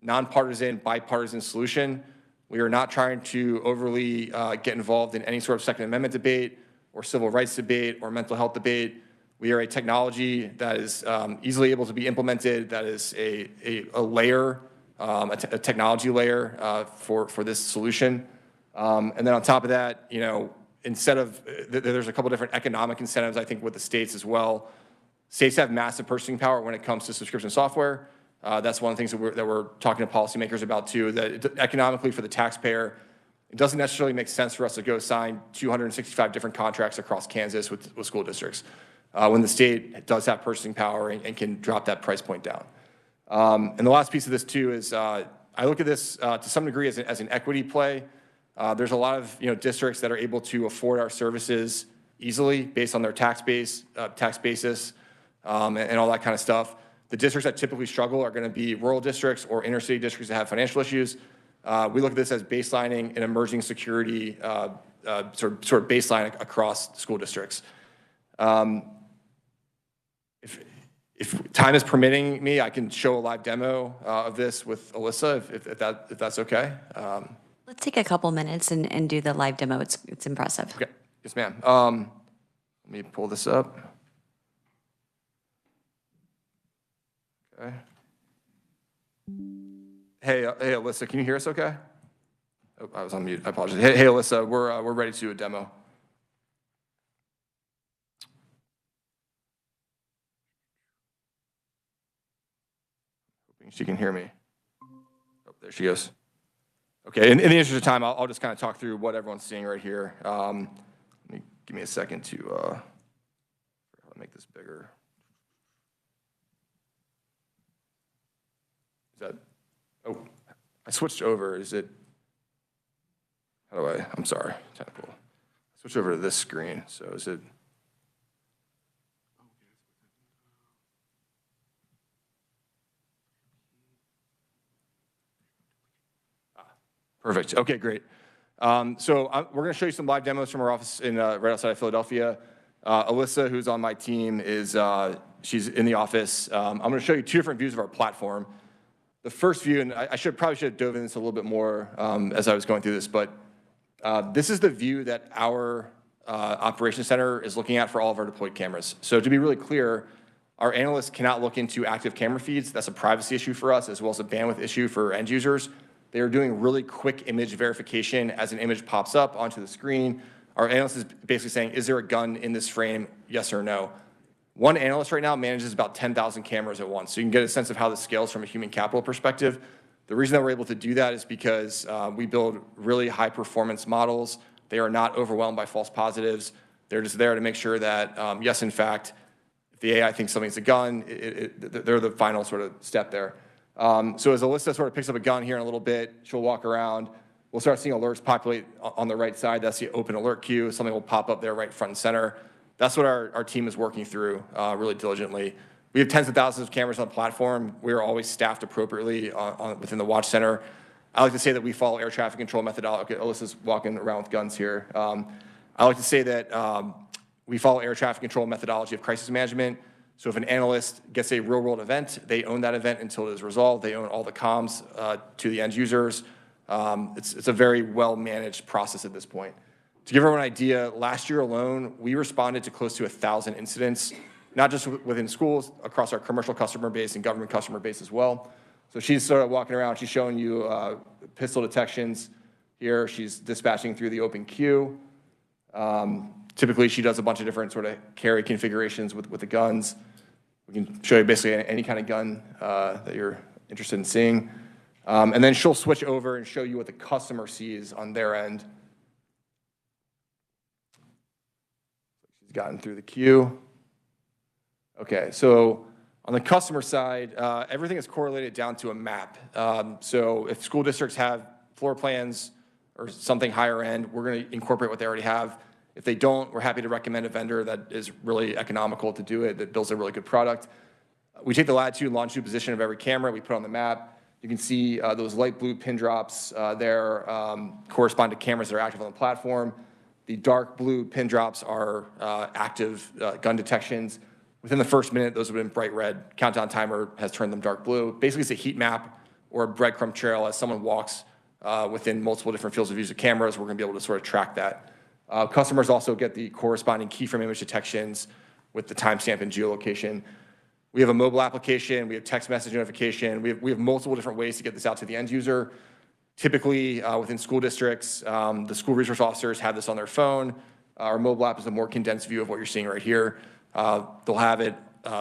nonpartisan, bipartisan solution. We are not trying to overly get involved in any sort of Second Amendment debate or civil rights debate or mental health debate. We are a technology that is easily able to be implemented, that is a layer, a technology layer for this solution. And then on top of that, you know, instead of, there's a couple different economic incentives, I think, with the states as well. States have massive purchasing power when it comes to subscription software. That's one of the things that we're talking to policymakers about too, that economically for the taxpayer, it doesn't necessarily make sense for us to go sign 265 different contracts across Kansas with school districts when the state does have purchasing power and can drop that price point down. And the last piece of this too is I look at this to some degree as an equity play. There's a lot of districts that are able to afford our services easily based on their tax basis, and all that kind of stuff. The districts that typically struggle are going to be rural districts or inner city districts that have financial issues. We look at this as baselining an emerging security sort of baseline across school districts. If time is permitting me, I can show a live demo of this with Alyssa, if that's okay. Let's take a couple minutes and do the live demo. It's impressive. Okay, yes, ma'am. Let me pull this up. Okay. Hey, Alyssa, can you hear us okay? Oh, I was on mute, I apologize. Hey, Alyssa, we're ready to do a demo. Hoping she can hear me. Oh, there she goes. Okay, in the interest of time, I'll just kind of talk through what everyone's seeing right here. Give me a second to make this bigger. Is that, oh, I switched over. Is it, how do I'm sorry, technical. I switched over to this screen, so is it? Perfect, okay, great. So we're gonna show you some live demos from our office in right outside of Philadelphia. Alyssa, who's on my team, she's in the office. I'm gonna show you two different views of our platform. The first view, and I probably should have dove into this a little bit more as I was going through this, but this is the view that our operations center is looking at for all of our deployed cameras. So to be really clear, our analysts cannot look into active camera feeds. That's a privacy issue for us, as well as a bandwidth issue for end users. They are doing really quick image verification as an image pops up onto the screen. Our analyst is basically saying, is there a gun in this frame, yes or no? One analyst right now manages about 10,000 cameras at once, so you can get a sense of how this scales from a human capital perspective. The reason that we're able to do that is because we build really high performance models. They are not overwhelmed by false positives. They're just there to make sure that, yes, in fact, if the AI thinks something's a gun, they're the final sort of step there. So as Alyssa sort of picks up a gun here in a little bit, she'll walk around. We'll start seeing alerts populate on the right side. That's the open alert queue. Something will pop up there right front and center. That's what our team is working through really diligently. We have tens of thousands of cameras on the platform. We are always staffed appropriately within the watch center. I like to say that we follow air traffic control methodology. Okay, Alyssa's walking around with guns here. I like to say that we follow air traffic control methodology of crisis management. So if an analyst gets a real world event, they own that event until it is resolved. They own all the comms to the end users. It's a very well-managed process at this point. To give everyone an idea, last year alone, we responded to close to 1,000 incidents, not just within schools, across our commercial customer base and government customer base as well. So she's sort of walking around, she's showing you pistol detections here. She's dispatching through the open queue. Typically, she does a bunch of different sort of carry configurations with the guns. We can show you basically any kind of gun that you're interested in seeing. And then she'll switch over and show you what the customer sees on their end. She's gotten through the queue. Okay, so on the customer side, everything is correlated down to a map. So if school districts have floor plans or something higher end, we're going to incorporate what they already have. If they don't, we're happy to recommend a vendor that is really economical to do it, that builds a really good product. We take the latitude and longitude position of every camera we put on the map. You can see those light blue pin drops there correspond to cameras that are active on the platform. The dark blue pin drops are active gun detections. Within the first minute, those have been bright red. Countdown timer has turned them dark blue. Basically, it's a heat map or a breadcrumb trail. As someone walks within multiple different fields of view of cameras, we're going to be able to sort of track that. Customers also get the corresponding keyframe image detections with the timestamp and geolocation. We have a mobile application. We have text message notification. We have multiple different ways to get this out to the end user. Typically, within school districts, the school resource officers have this on their phone. Our mobile app is a more condensed view of what you're seeing right here. They'll have it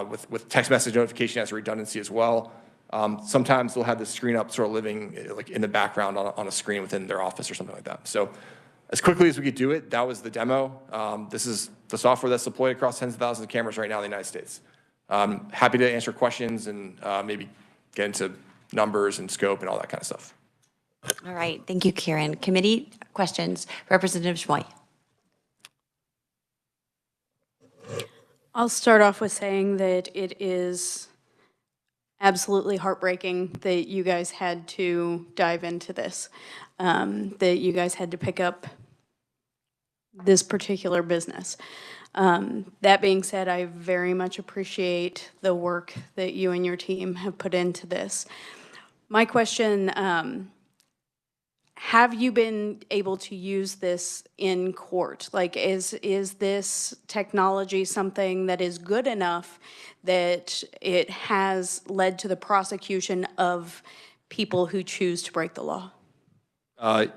with text message notification as a redundancy as well. Sometimes they'll have the screen up sort of living like in the background on a screen within their office or something like that. So as quickly as we could do it, that was the demo. This is the software that's deployed across tens of thousands of cameras right now in the United States. Happy to answer questions and maybe get into numbers and scope and all that kind of stuff. All right, thank you, Karen. Committee questions, Representative Schmoy. I'll start off with saying that it is absolutely heartbreaking that you guys had to dive into this, that you guys had to pick up this particular business. That being said, I very much appreciate the work that you and your team have put into this. My question, have you been able to use this in court? Like, is this technology something that is good enough that it has led to the prosecution of people who choose to break the law?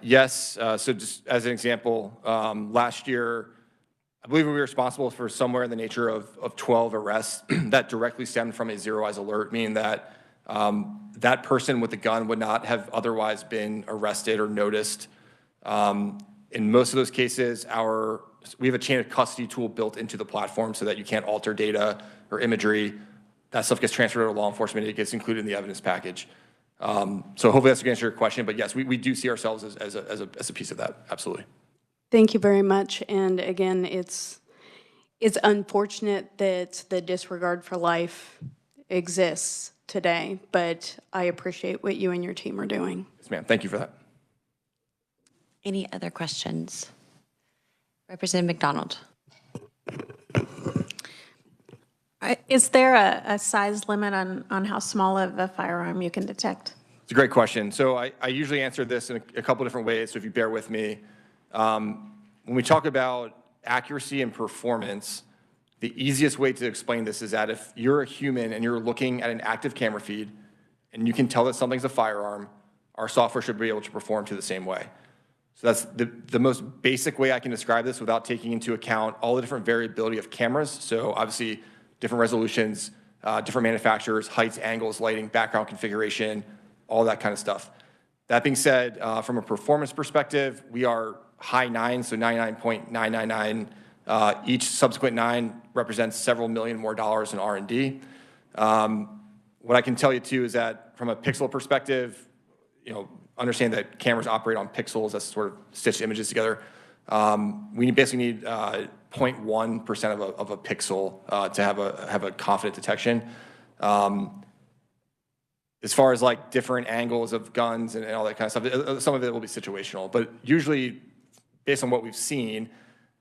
Yes. So just as an example, last year, I believe we were responsible for somewhere in the nature of 12 arrests that directly stemmed from a zero-eyes alert, meaning that that person with the gun would not have otherwise been arrested or noticed. In most of those cases, we have a chain of custody tool built into the platform so that you can't alter data or imagery. That stuff gets transferred to law enforcement. It gets included in the evidence package. So hopefully that's going to answer your question. But yes, we do see ourselves as a piece of that. Absolutely. Thank you very much. And again, it's unfortunate that the disregard for life exists today, but I appreciate what you and your team are doing. Yes, ma'am. Thank you for that. Any other questions? Representative McDonald. Is there a size limit on how small of a firearm you can detect? It's a great question. So I usually answer this in a couple different ways, so if you bear with me. When we talk about accuracy and performance, the easiest way to explain this is that if you're a human and you're looking at an active camera feed and you can tell that something's a firearm, our software should be able to perform to the same way. So that's the most basic way I can describe this without taking into account all the different variability of cameras. So obviously different resolutions, different manufacturers, heights, angles, lighting, background configuration, all that kind of stuff. That being said, from a performance perspective, we are high nines, so 99.999. Each subsequent 9 represents several million more dollars in R&D. What I can tell you too is that from a pixel perspective, understand that cameras operate on pixels that sort of stitch images together. We basically need 0.1% of a pixel to have a confident detection. As far as like different angles of guns and all that kind of stuff, some of it will be situational, but usually based on what we've seen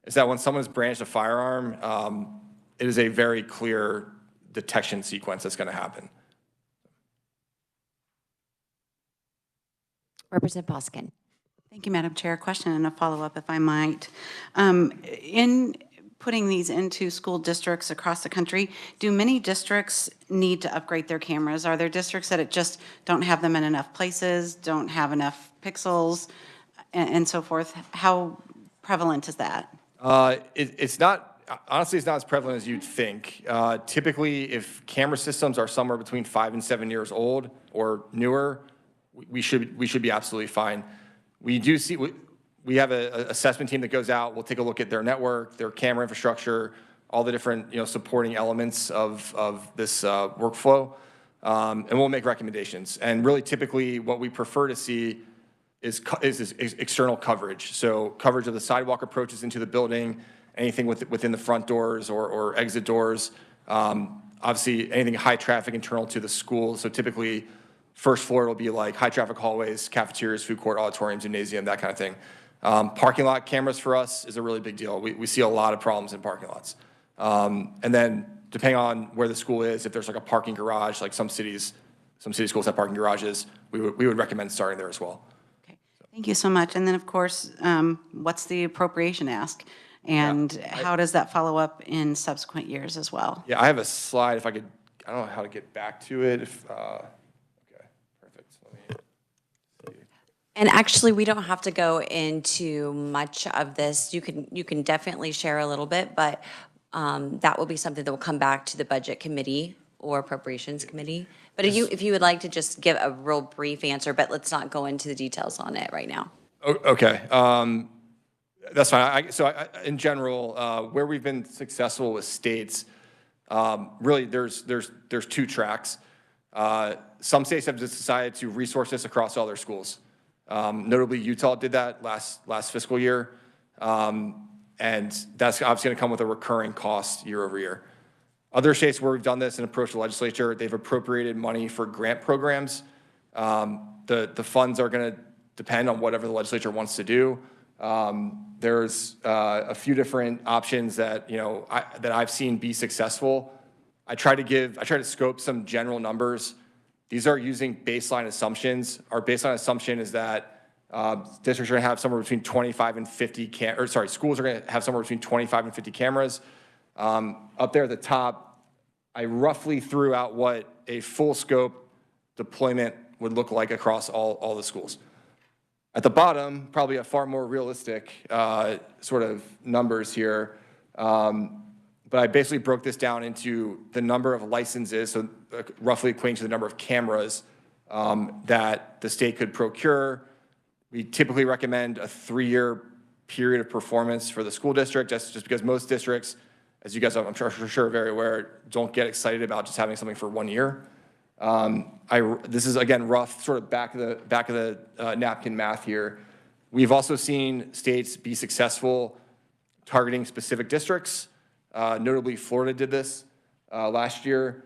is that when someone's brandished a firearm, it is a very clear detection sequence that's going to happen. Representative Poskin. Thank you, Madam Chair. Question and a follow-up, if I might. In putting these into school districts across the country, do many districts need to upgrade their cameras? Are there districts that it just don't have them in enough places, don't have enough pixels, and so forth? How prevalent is that? It's not, honestly, it's not as prevalent as you'd think. Typically, if camera systems are somewhere between 5 and 7 years old or newer, we should be absolutely fine. We do see, we have an assessment team that goes out, we'll take a look at their network, their camera infrastructure, all the different, supporting elements of this workflow, and we'll make recommendations. And really, typically, what we prefer to see is external coverage. So coverage of the sidewalk approaches into the building, anything within the front doors or exit doors. Obviously, anything high traffic internal to the school. So typically, first floor will be like high traffic hallways, cafeterias, food court, auditorium, gymnasium, that kind of thing. Parking lot cameras for us is a really big deal. We see a lot of problems in parking lots. And then depending on where the school is, if there's like a parking garage, like some city schools have parking garages, we would recommend starting there as well. Okay, thank you so much. And then, of course, what's the appropriation ask? And how does that follow up in subsequent years as well? Yeah, I have a slide if I could, I don't know how to get back to it. Okay, perfect. Let me see. And actually, we don't have to go into much of this. You can definitely share a little bit, but that will be something that will come back to the Budget Committee or Appropriations Committee. But if you would like to just give a real brief answer, but let's not go into the details on it right now. Okay, that's fine. In general, where we've been successful with states, really there's two tracks. Some states have just decided to resource this across all their schools. Notably, Utah did that last fiscal year, and that's obviously going to come with a recurring cost year over year. Other states where we've done this and approached the legislature, they've appropriated money for grant programs. The funds are going to depend on whatever the legislature wants to do. There's a few different options that that I've seen be successful. I try to scope some general numbers. These are using baseline assumptions. Our baseline assumption is that districts are going to have somewhere between 25 and 50 schools are going to have somewhere between 25 and 50 cameras. Up there at the top, I roughly threw out what a full scope deployment would look like across all the schools. At the bottom, probably a far more realistic sort of numbers here. But I basically broke this down into the number of licenses, so roughly equating to the number of cameras that the state could procure. We typically recommend a 3-year period of performance for the school district, just because most districts, as you guys are, I'm sure for sure very aware, don't get excited about just having something for 1 year. This is again rough, sort of back of the napkin math here. We've also seen states be successful targeting specific districts. Notably, Florida did this last year.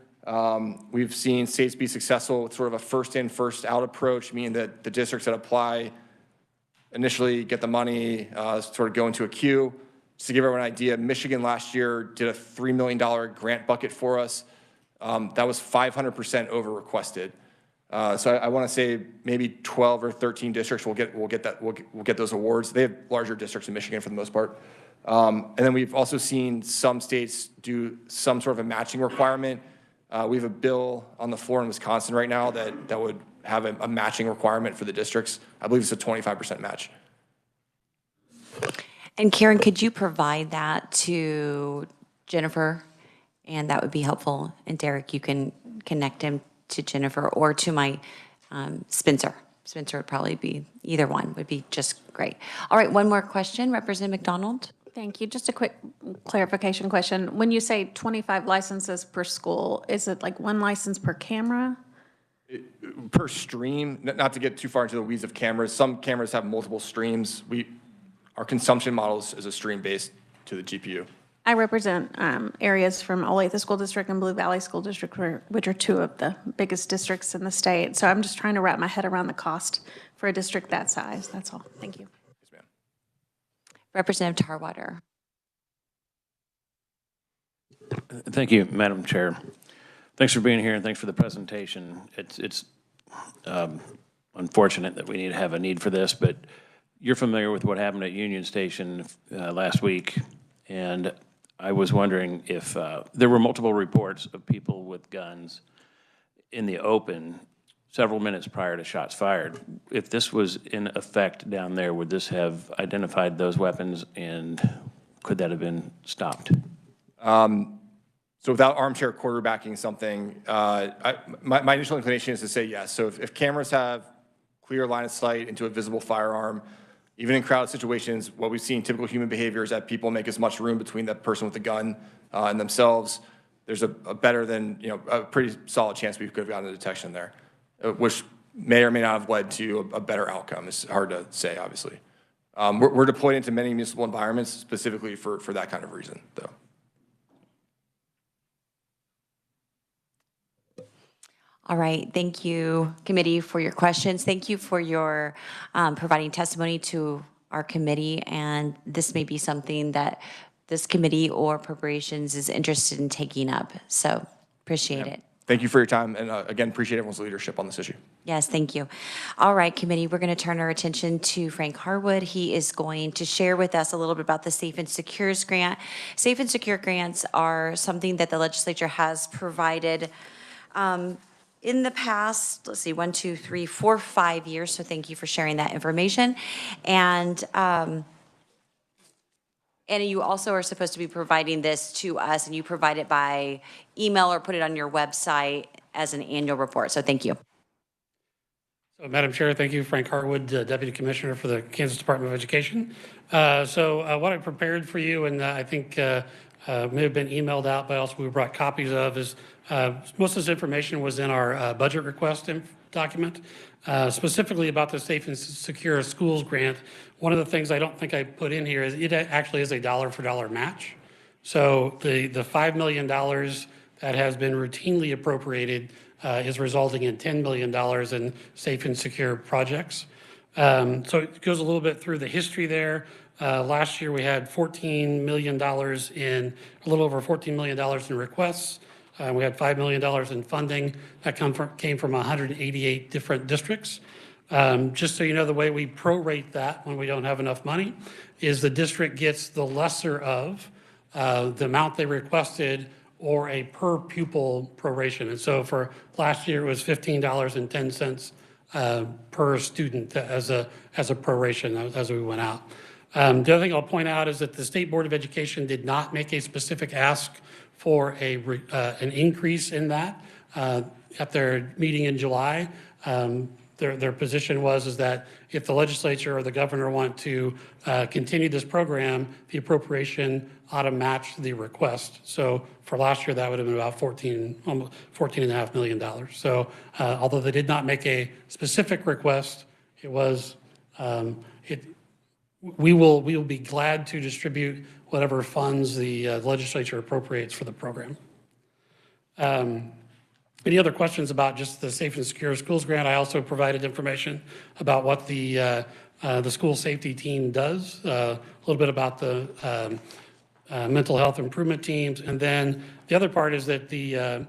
We've seen states be successful with sort of a first in, first out approach, meaning that the districts that apply initially get the money, sort of go into a queue. Just to give everyone an idea, Michigan last year did a $3 million grant bucket for us. That was 500% over requested. So I want to say maybe 12 or 13 districts will get those awards. They have larger districts in Michigan for the most part. And then we've also seen some states do some sort of a matching requirement. We have a bill on the floor in Wisconsin right now that would have a matching requirement for the districts. I believe it's a 25% match. And Karen, could you provide that to Jennifer? And that would be helpful. And Derek, you can connect him to Jennifer or to my Spencer. Spencer would probably be, either one would be just great. All right, one more question, Representative McDonald. Thank you. Just a quick clarification question. When you say 25 licenses per school, is it like one license per camera? Per stream, not to get too far into the weeds of cameras, some cameras have multiple streams. Our consumption model is a stream based to the GPU. I represent areas from Olathe School District and Blue Valley School District, which are two of the biggest districts in the state. So I'm just trying to wrap my head around the cost for a district that size. That's all. Thank you. Yes, ma'am. Representative Tarwater. Thank you, Madam Chair. Thanks for being here and thanks for the presentation. It's unfortunate that we need to have a need for this, but you're familiar with what happened at Union Station last week, and I was wondering if there were multiple reports of people with guns in the open several minutes prior to shots fired. If this was in effect down there, would this have identified those weapons, and could that have been stopped? So without armchair quarterbacking something, my initial inclination is to say yes. So if cameras have clear line of sight into a visible firearm, even in crowded situations, what we've seen typical human behavior is that people make as much room between the person with the gun and themselves. There's a better than, a pretty solid chance we could have gotten a detection there, which may or may not have led to a better outcome. It's hard to say, obviously. We're deployed into many municipal environments specifically for that kind of reason, though. All right, thank you, committee, for your questions. Thank you for your providing testimony to our committee, and this may be something that this committee or appropriations is interested in taking up, so appreciate it. Thank you for your time, and again, appreciate everyone's leadership on this issue. Yes, thank you. All right, committee, we're going to turn our attention to Frank Harwood. He is going to share with us a little bit about the Safe and Secures grant. Safe and Secure grants are something that the legislature has provided in the past, let's see, 1, 2, 3, 4, 5 years. So thank you for sharing that information. And you also are supposed to be providing this to us, and you provide it by email or put it on your website as an annual report. So thank you. So, Madam Chair, thank you. Frank Harwood, Deputy Commissioner for the Kansas Department of Education. What I prepared for you, and I think may have been emailed out, but also we brought copies of, is most of this information was in our budget request document, specifically about the Safe and Secure Schools grant. One of the things I don't think I put in here is it actually is a dollar-for-dollar match. So the $5 million that has been routinely appropriated is resulting in $10 million in safe and secure projects. So it goes a little bit through the history there. Last year we had $14 million in, a little over $14 million in requests. We had $5 million in funding that came from 188 different districts. Just so you know, the way we prorate that when we don't have enough money is the district gets the lesser of the amount they requested or a per pupil proration. And so for last year, it was $15.10 per student as a proration as we went out. The other thing I'll point out is that the State Board of Education did not make a specific ask for an increase in that at their meeting in July. Their position is that if the legislature or the governor want to continue this program, the appropriation ought to match the request. So for last year, that would have been about $14.5 million. So although they did not make a specific request, it was we will be glad to distribute whatever funds the legislature appropriates for the program. Any other questions about just the Safe and Secure Schools grant? I also provided information about what the school safety team does, a little bit about the mental health improvement teams, and then the other part is that the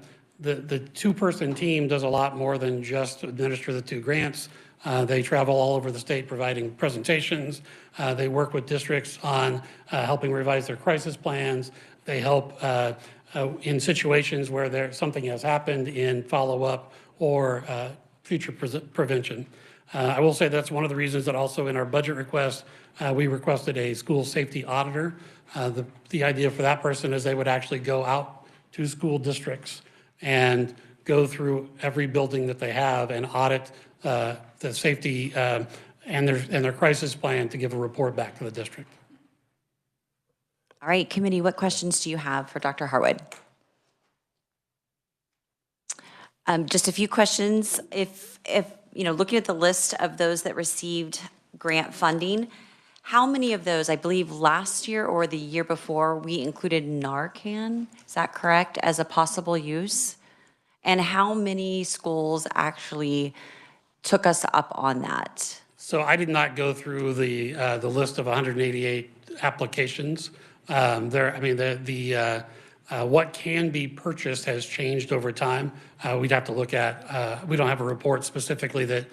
two-person team does a lot more than just administer the two grants. They travel all over the state providing presentations. They work with districts on helping revise their crisis plans. They help in situations where something has happened in follow-up or future prevention. I will say that's one of the reasons that also in our budget request, we requested a school safety auditor. The idea for that person is they would actually go out to school districts and go through every building that they have and audit the safety and their crisis plan to give a report back to the district. All right, committee, what questions do you have for Dr. Harwood? Just a few questions. If looking at the list of those that received grant funding, how many of those, I believe last year or the year before, we included Narcan, is that correct, as a possible use? And how many schools actually took us up on that? So I did not go through the list of 188 applications. The What can be purchased has changed over time. We'd have to look at, we don't have a report specifically that,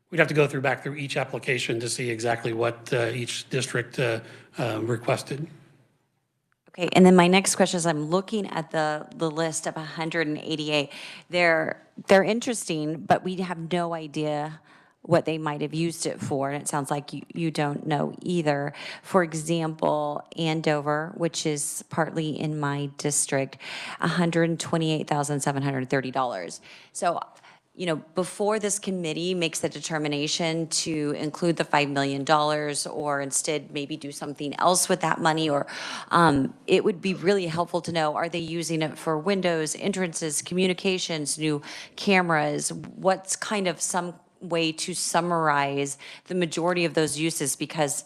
we'd have to go back through each application to see exactly what each district requested. Okay, and then my next question is, I'm looking at the list of 188. They're interesting, but we have no idea what they might have used it for, and it sounds like you don't know either. For example, Andover, which is partly in my district, $128,730. So, you know, before this committee makes the determination to include the $5 million or instead maybe do something else with that money, or it would be really helpful to know, are they using it for windows, entrances, communications, new cameras? What's kind of some way to summarize the majority of those uses? Because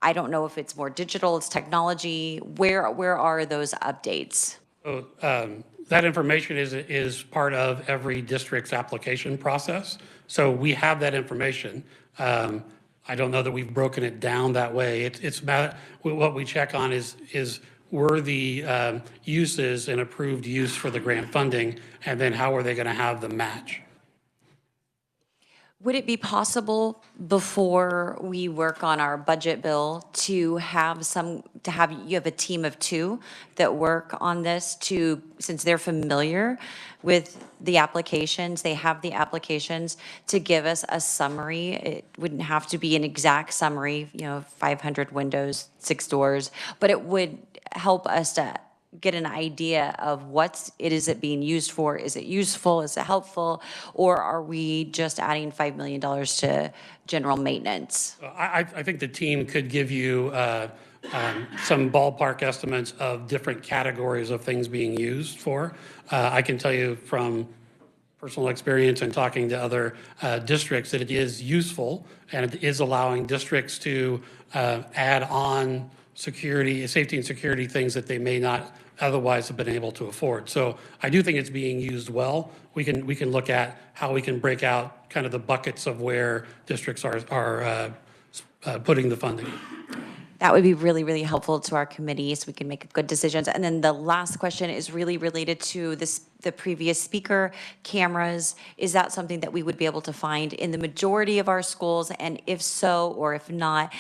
I don't know if it's more digital, it's technology. Where are those updates? So, that information is part of every district's application process. So we have that information. I don't know that we've broken it down that way. It's about, what we check on is were the uses an approved use for the grant funding, and then how are they going to have the match? Would it be possible before we work on our budget bill to have you have a team of two that work on this, since they're familiar with the applications, they have the applications, to give us a summary? It wouldn't have to be an exact summary, 500 windows, 6 doors, but it would help us to get an idea of is it being used for? Is it useful? Is it helpful? Or are we just adding $5 million to general maintenance? I think the team could give you some ballpark estimates of different categories of things being used for. I can tell you from personal experience and talking to other districts that it is useful, and it is allowing districts to add on safety and security things that they may not otherwise have been able to afford. So I do think it's being used well. We can look at how we can break out kind of the buckets of where districts are putting the funding. That would be really, really helpful to our committee so we can make good decisions. And then the last question is really related to the previous speaker, cameras. Is that something that we would be able to find in the majority of our schools? And if so, or if not,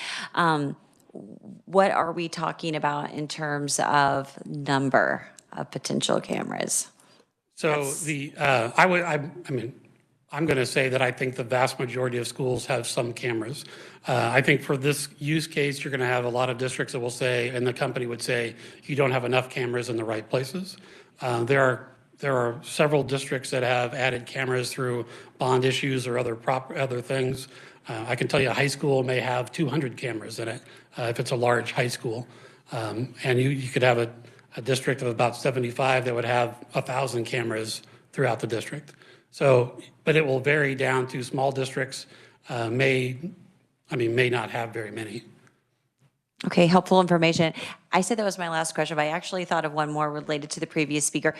what are we talking about in terms of number of potential cameras? So I'm going to say that I think the vast majority of schools have some cameras. I think for this use case, you're going to have a lot of districts that will say, and the company would say, you don't have enough cameras in the right places. There are several districts that have added cameras through bond issues or other things. I can tell you a high school may have 200 cameras in it if it's a large high school. And you could have a district of about 75 that would have 1,000 cameras throughout the district. So, but it will vary down to small districts, may not have very many. Okay, helpful information. I said that was my last question, but I actually thought of one more related to the previous speaker.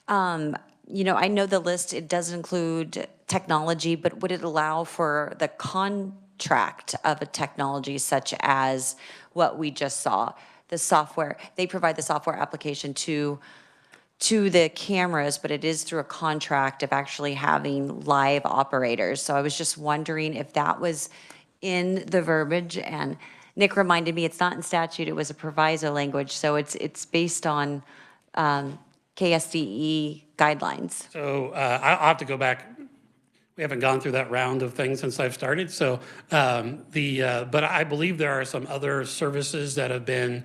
I know the list, it does include technology, but would it allow for the contract of a technology such as what we just saw? The software, they provide the software application to the cameras, but it is through a contract of actually having live operators. So I was just wondering if that was in the verbiage, and Nick reminded me it's not in statute, it was a proviso language, so it's based on KSDE guidelines. So I'll have to go back. We haven't gone through that round of things since I've started. So but I believe there are some other services that have been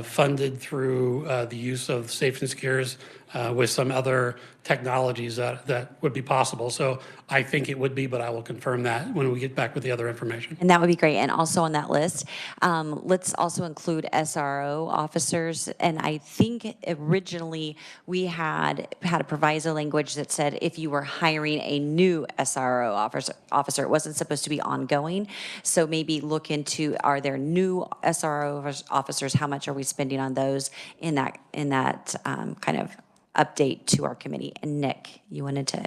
funded through the use of Safe and Secures with some other technologies that would be possible. So I think it would be, but I will confirm that when we get back with the other information. And that would be great. And also on that list, let's also include SRO officers. And I think originally we had a proviso language that said if you were hiring a new SRO officer, it wasn't supposed to be ongoing. So maybe look into, are there new SRO officers? How much are we spending on those in that kind of update to our committee? And Nick, you wanted to.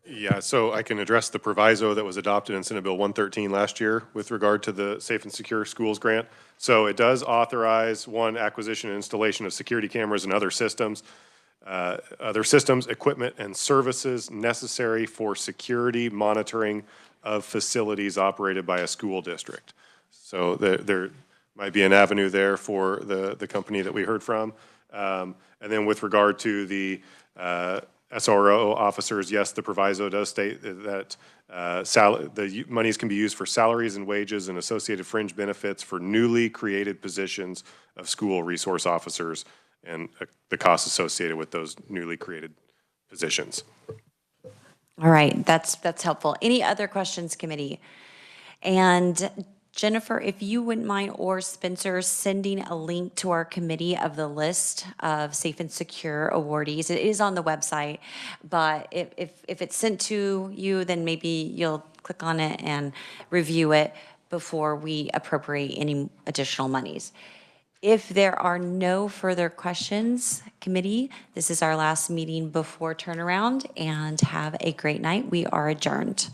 Yeah, so I can address the proviso that was adopted in Senate Bill 113 last year with regard to the Safe and Secure Schools grant. So it does authorize, one, acquisition and installation of security cameras and other systems, equipment, and services necessary for security monitoring of facilities operated by a school district. So there might be an avenue there for the company that we heard from. And then with regard to the SRO officers, yes, the proviso does state that the monies can be used for salaries and wages and associated fringe benefits for newly created positions of school resource officers and the costs associated with those newly created positions. All right, that's helpful. Any other questions, committee? And Jennifer, if you wouldn't mind, or Spencer, sending a link to our committee of the list of safe and secure awardees. It is on the website, but if it's sent to you, then maybe you'll click on it and review it before we appropriate any additional monies. If there are no further questions, committee, this is our last meeting before turnaround, and have a great night. We are adjourned.